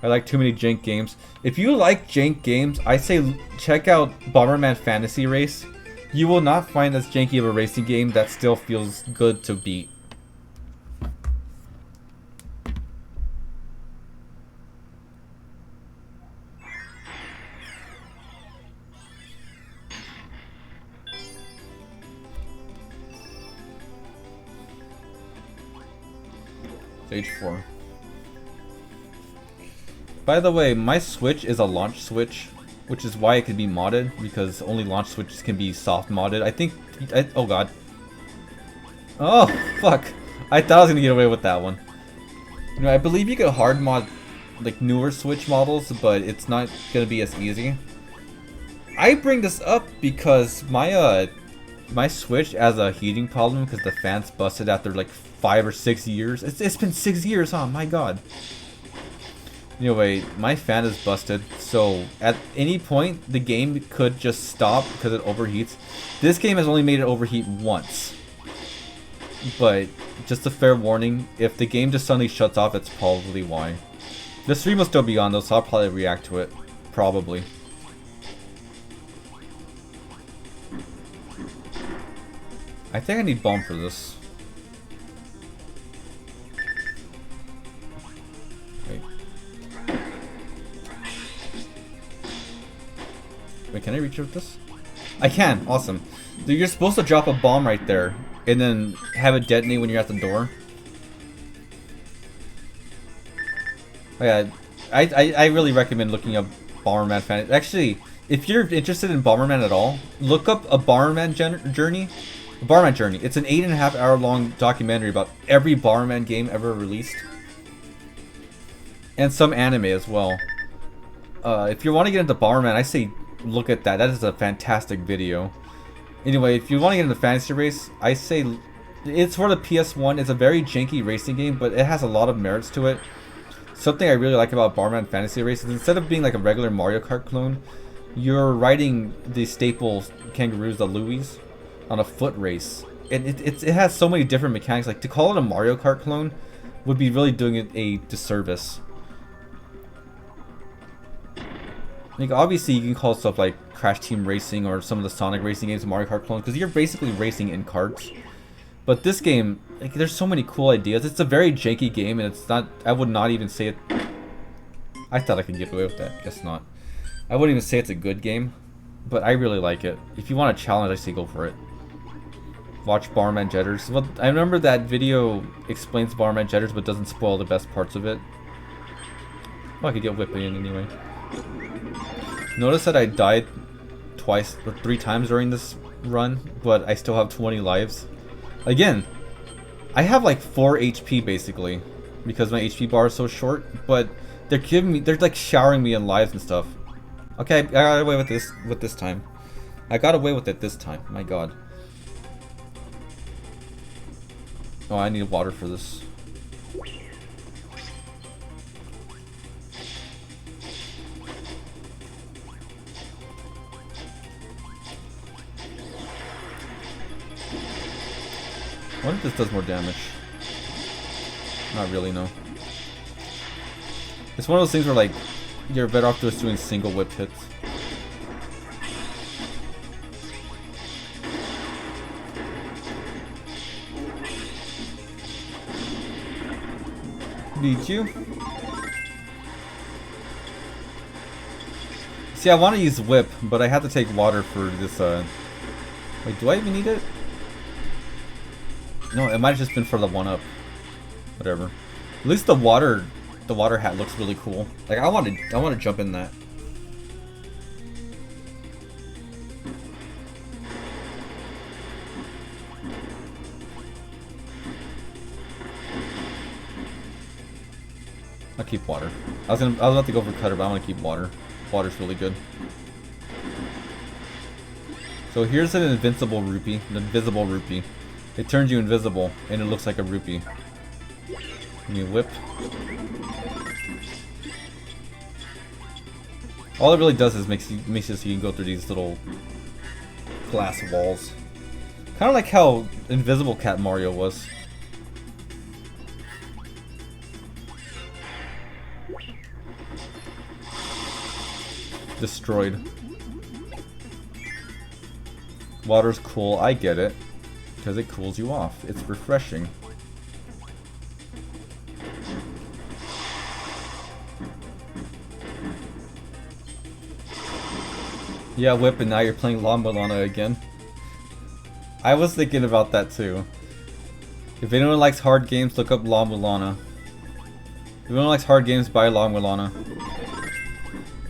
I like too many jank games. If you like jank games, I say check out Bomberman Fantasy Race. You will not find as janky of a racing game that still feels good to beat. Stage 4. By the way, my Switch is a launch Switch, which is why it can be modded, because only launch Switches can be soft modded. I think... oh god. Oh, fuck. I thought I was gonna get away with that one. You know, I believe you could hard mod like newer Switch models, but it's not gonna be as easy. I bring this up because my my Switch has a heating problem because the fans busted after like 5 or 6 years. It's been 6 years, huh? My god. Anyway, my fan is busted, so at any point the game could just stop because it overheats. This game has only made it overheat once. But just a fair warning, if the game just suddenly shuts off, that's probably why. The stream will still be on though, so I'll probably react to it. Probably. I think I need bomb for this. Wait. Wait, can I reach with this? I can! Awesome. So you're supposed to drop a bomb right there, and then have it detonate when you're at the door. Oh yeah, I really recommend looking up Bomberman Fantasy. Actually, if you're interested in Bomberman at all, look up a Bomberman journey. Bomberman Journey. It's an 8.5 hour long documentary about every Bomberman game ever released. And some anime as well. If you want to get into Bomberman, I say look at that. That is a fantastic video. Anyway, if you want to get into Fantasy Race, I say it's for the PS1. It's a very janky racing game, but it has a lot of merits to it. Something I really like about Bomberman Fantasy Race is instead of being like a regular Mario Kart clone, you're riding the staple kangaroos, the Louis, on a foot race. And it has so many different mechanics. Like, to call it a Mario Kart clone would be really doing it a disservice. Like, obviously you can call stuff like Crash Team Racing or some of the Sonic racing games Mario Kart clones, because you're basically racing in karts. But this game, like, there's so many cool ideas. It's a very janky game, and it's not, I would not even say it. I thought I could get away with that. Guess not. I wouldn't even say it's a good game, but I really like it. If you want a challenge, I say go for it. Watch Bomberman Jetters. Well, I remember that video explains Bomberman Jetters, but doesn't spoil the best parts of it. Well, I could get whipped in anyway. Notice that I died twice or 3 times during this run, but I still have 20 lives. Again, I have like 4 HP basically, because my HP bar is so short, but they're like showering me in lives and stuff. Okay, I got away with this time. I got away with it this time, my god. Oh, I need water for this. I wonder if this does more damage. Not really, no. It's one of those things where, like, you're better off just doing single whip hits. Beat you. See, I want to use whip, but I have to take water for this, Wait, do I even need it? No, it might have just been for the 1-up. Whatever. At least the water hat looks really cool. Like, I want to jump in that. I'll keep water. I was about to go for cutter, but I want to keep water. Water's really good. So here's an invincible rupee, an invisible rupee. It turns you invisible, and it looks like a rupee. New whip. All it really does is makes it so you can go through these little glass walls. Kind of like how Invisible Cat Mario was. Destroyed. Water's cool, I get it. Because it cools you off. It's refreshing. Yeah, Whip, and now you're playing La Mulana again. I was thinking about that too. If anyone likes hard games, look up La Mulana. If anyone likes hard games, buy La Mulana.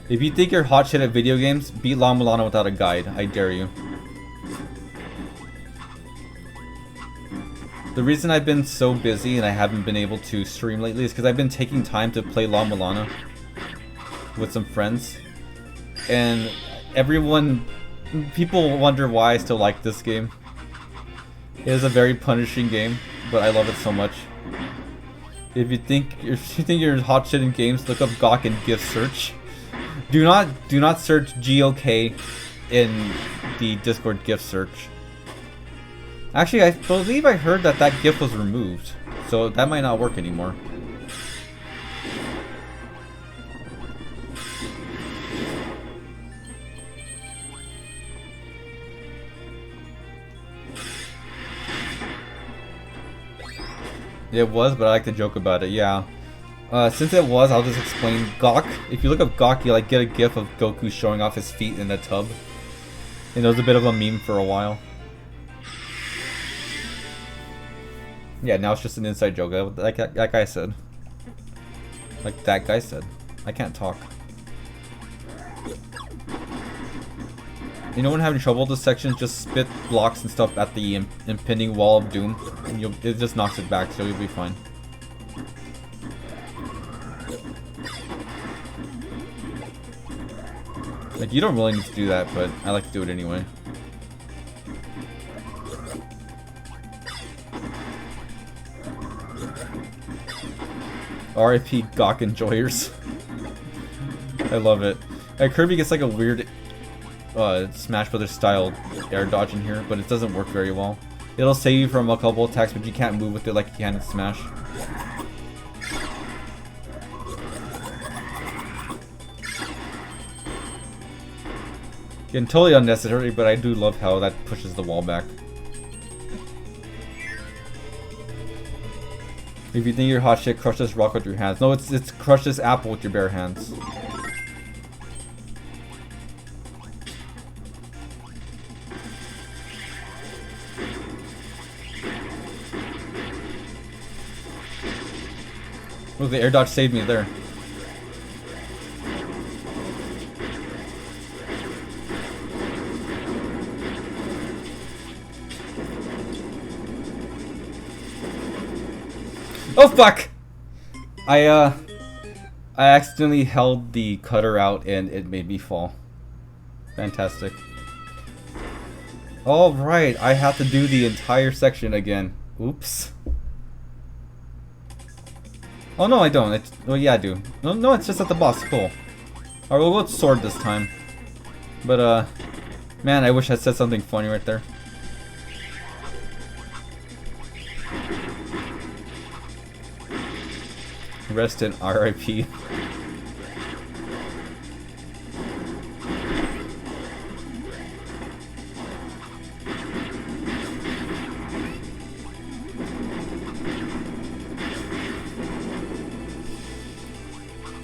If you think you're hot shit at video games, beat La Mulana without a guide. I dare you. The reason I've been so busy and I haven't been able to stream lately is because I've been taking time to play La Mulana with some friends. And people wonder why I still like this game. It is a very punishing game, but I love it so much. If you think you're hot shit in games, look up GOK and gift search. Do not search GOK in the Discord gift search. Actually, I believe I heard that gift was removed, so that might not work anymore. It was, but I like to joke about it, yeah. Since it was, I'll just explain. GOK, if you look up GOK, you get a gif of Goku showing off his feet in a tub. And it was a bit of a meme for a while. Yeah, now it's just an inside joke, like that guy said. Like that guy said. I can't talk. You know when having trouble with this section, just spit blocks and stuff at the impending wall of doom, and it just knocks it back, so you'll be fine. Like, you don't really need to do that, but I like to do it anyway. RIP GOK enjoyers. I love it. Kirby gets like a weird Smash Brothers style air dodge in here, but it doesn't work very well. It'll save you from a couple attacks, but you can't move with it like you can in Smash. Again, totally unnecessary, but I do love how that pushes the wall back. If you think you're hot shit, crush this rock with your hands. No, it's crush this apple with your bare hands. Oh, the air dodge saved me there. Oh fuck! I accidentally held the cutter out and it made me fall. Fantastic. Alright, I have to do the entire section again. Oops. Oh no, I don't. Well, yeah, I do. No, it's just at the boss. Cool. Alright, we'll go with sword this time. But, man, I wish I said something funny right there. Rest in RIP.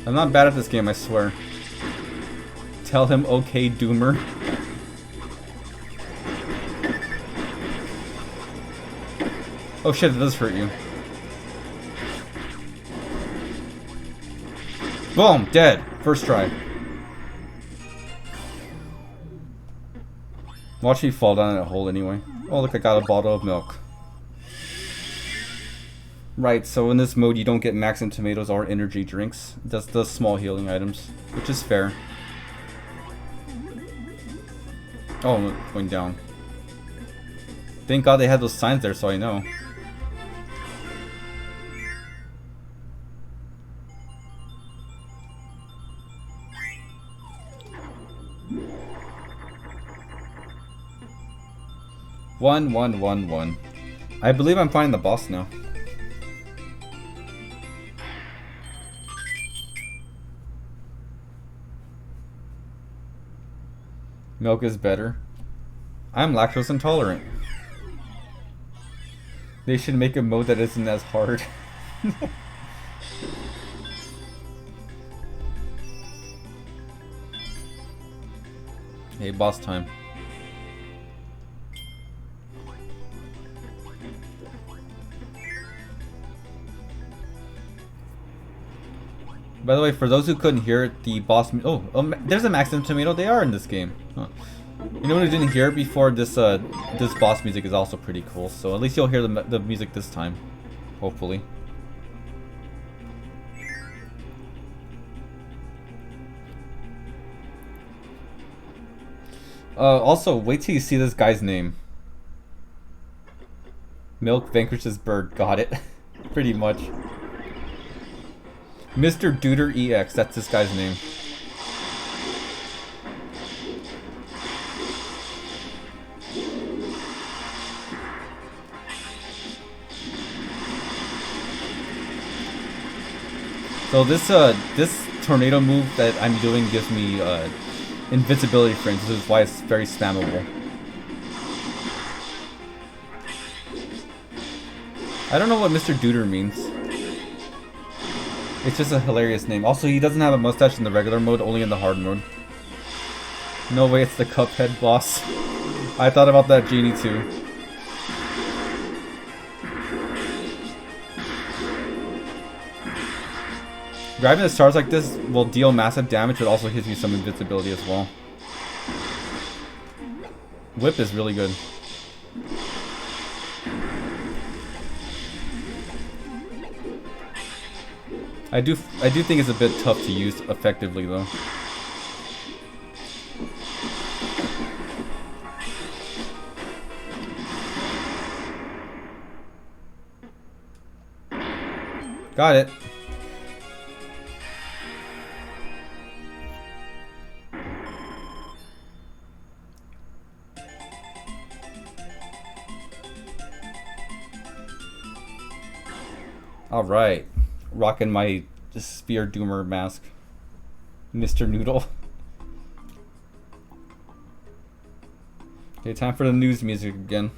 I'm not bad at this game, I swear. Tell him okay, Doomer. Oh shit, it does hurt you. Boom! Dead! First try. Watch me fall down in a hole anyway. Oh look, I got a bottle of milk. Right, so in this mode you don't get Maxim tomatoes or energy drinks. That's the small healing items, which is fair. Oh, I'm going down. Thank God they had those signs there so I know. One. I believe I'm finding the boss now. Milk is better. I'm lactose intolerant. They should make a mode that isn't as hard. Hey, boss time. By the way, for those who couldn't hear it, the boss... there's a Maximum Tomato. They are in this game. Huh. Anyone who didn't hear it before, this boss music is also pretty cool. So at least you'll hear the music this time. Hopefully. Also, wait till you see this guy's name. Milk vanquishes bird. Got it. Pretty much. Mr. Duder EX, that's this guy's name. So this tornado move that I'm doing gives me invincibility frames. This is why it's very spammable. I don't know what Mr. Duder means. It's just a hilarious name. Also, he doesn't have a mustache in the regular mode, only in the hard mode. No way, it's the Cuphead boss. I thought about that genie too. Grabbing the stars like this will deal massive damage, but also gives you some invincibility as well. Whip is really good. I do think it's a bit tough to use effectively though. Got it. All right. Rocking my Spear Doomer mask. Mr. Noodle. Okay, time for the news music again.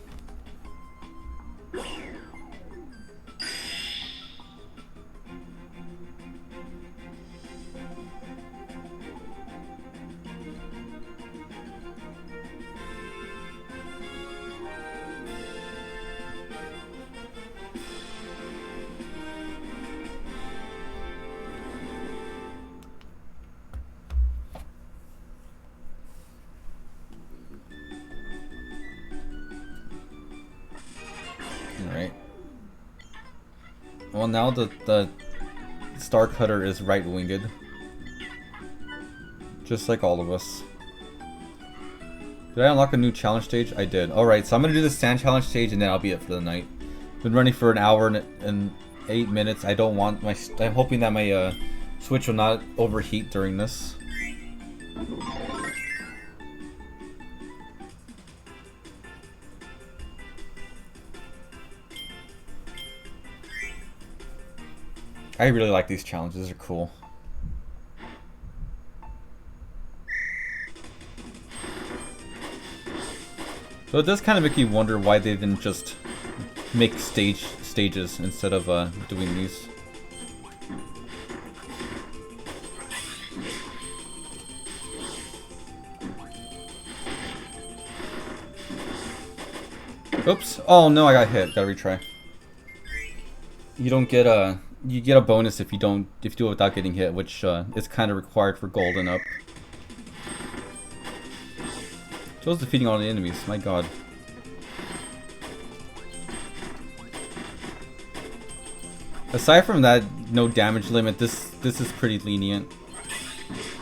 Alright. Well, now the Star Cutter is right-winged. Just like all of us. Did I unlock a new challenge stage? I did. Alright, so I'm gonna do the sand challenge stage and then I'll be it for the night. Been running for an hour and 8 minutes. I don't want my... I'm hoping that my Switch will not overheat during this. I really like these challenges, they're cool. So it does kind of make you wonder why they didn't just make stages instead of doing these. Oops! Oh no, I got hit. Gotta retry. You don't get a... You get a bonus if you do it without getting hit, which is kind of required for gold and up. Joe's defeating all the enemies. My god. Aside from that, no damage limit. This is pretty lenient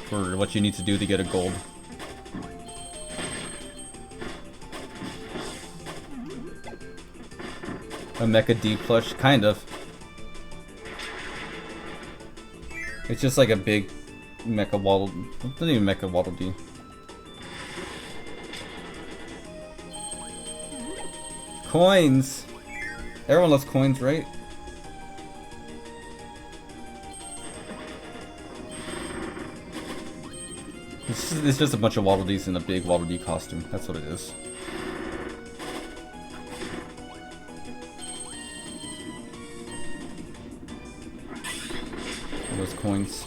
for what you need to do to get a gold. A Mecha D plush, kind of. It's just like a big Mecha Waddle. Not even Mecha Waddle Dee. Coins! Everyone loves coins, right? It's just a bunch of Waddle Dees in a big Waddle Dee costume. That's what it is. And those coins.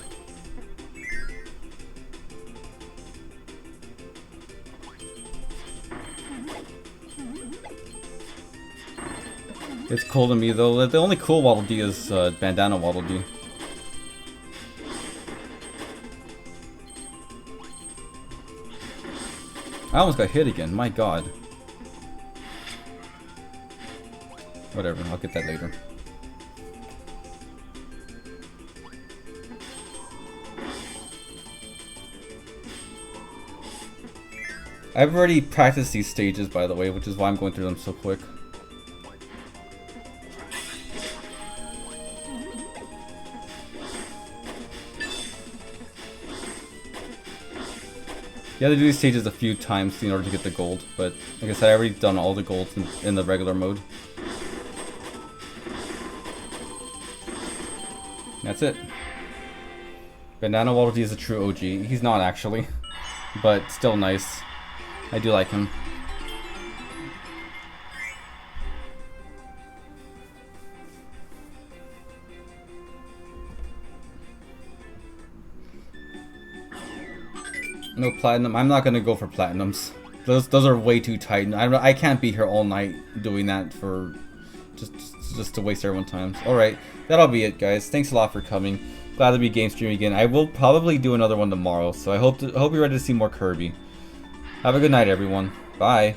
It's cool to me though. The only cool Waddle Dee is Bandana Waddle Dee. I almost got hit again, my god. Whatever, I'll get that later. I've already practiced these stages, by the way, which is why I'm going through them so quick. You have to do these stages a few times in order to get the gold, but like I said, I've already done all the golds in the regular mode. That's it. Bandana Waddle Dee is a true OG. He's not actually, but still nice. I do like him. No platinum. I'm not gonna go for platinums. Those are way too tight. I can't be here all night doing that for just to waste everyone's time. All right, that'll be it, guys. Thanks a lot for coming. Glad to be game streaming again. I will probably do another one tomorrow, so I hope you're ready to see more Kirby. Have a good night, everyone. Bye.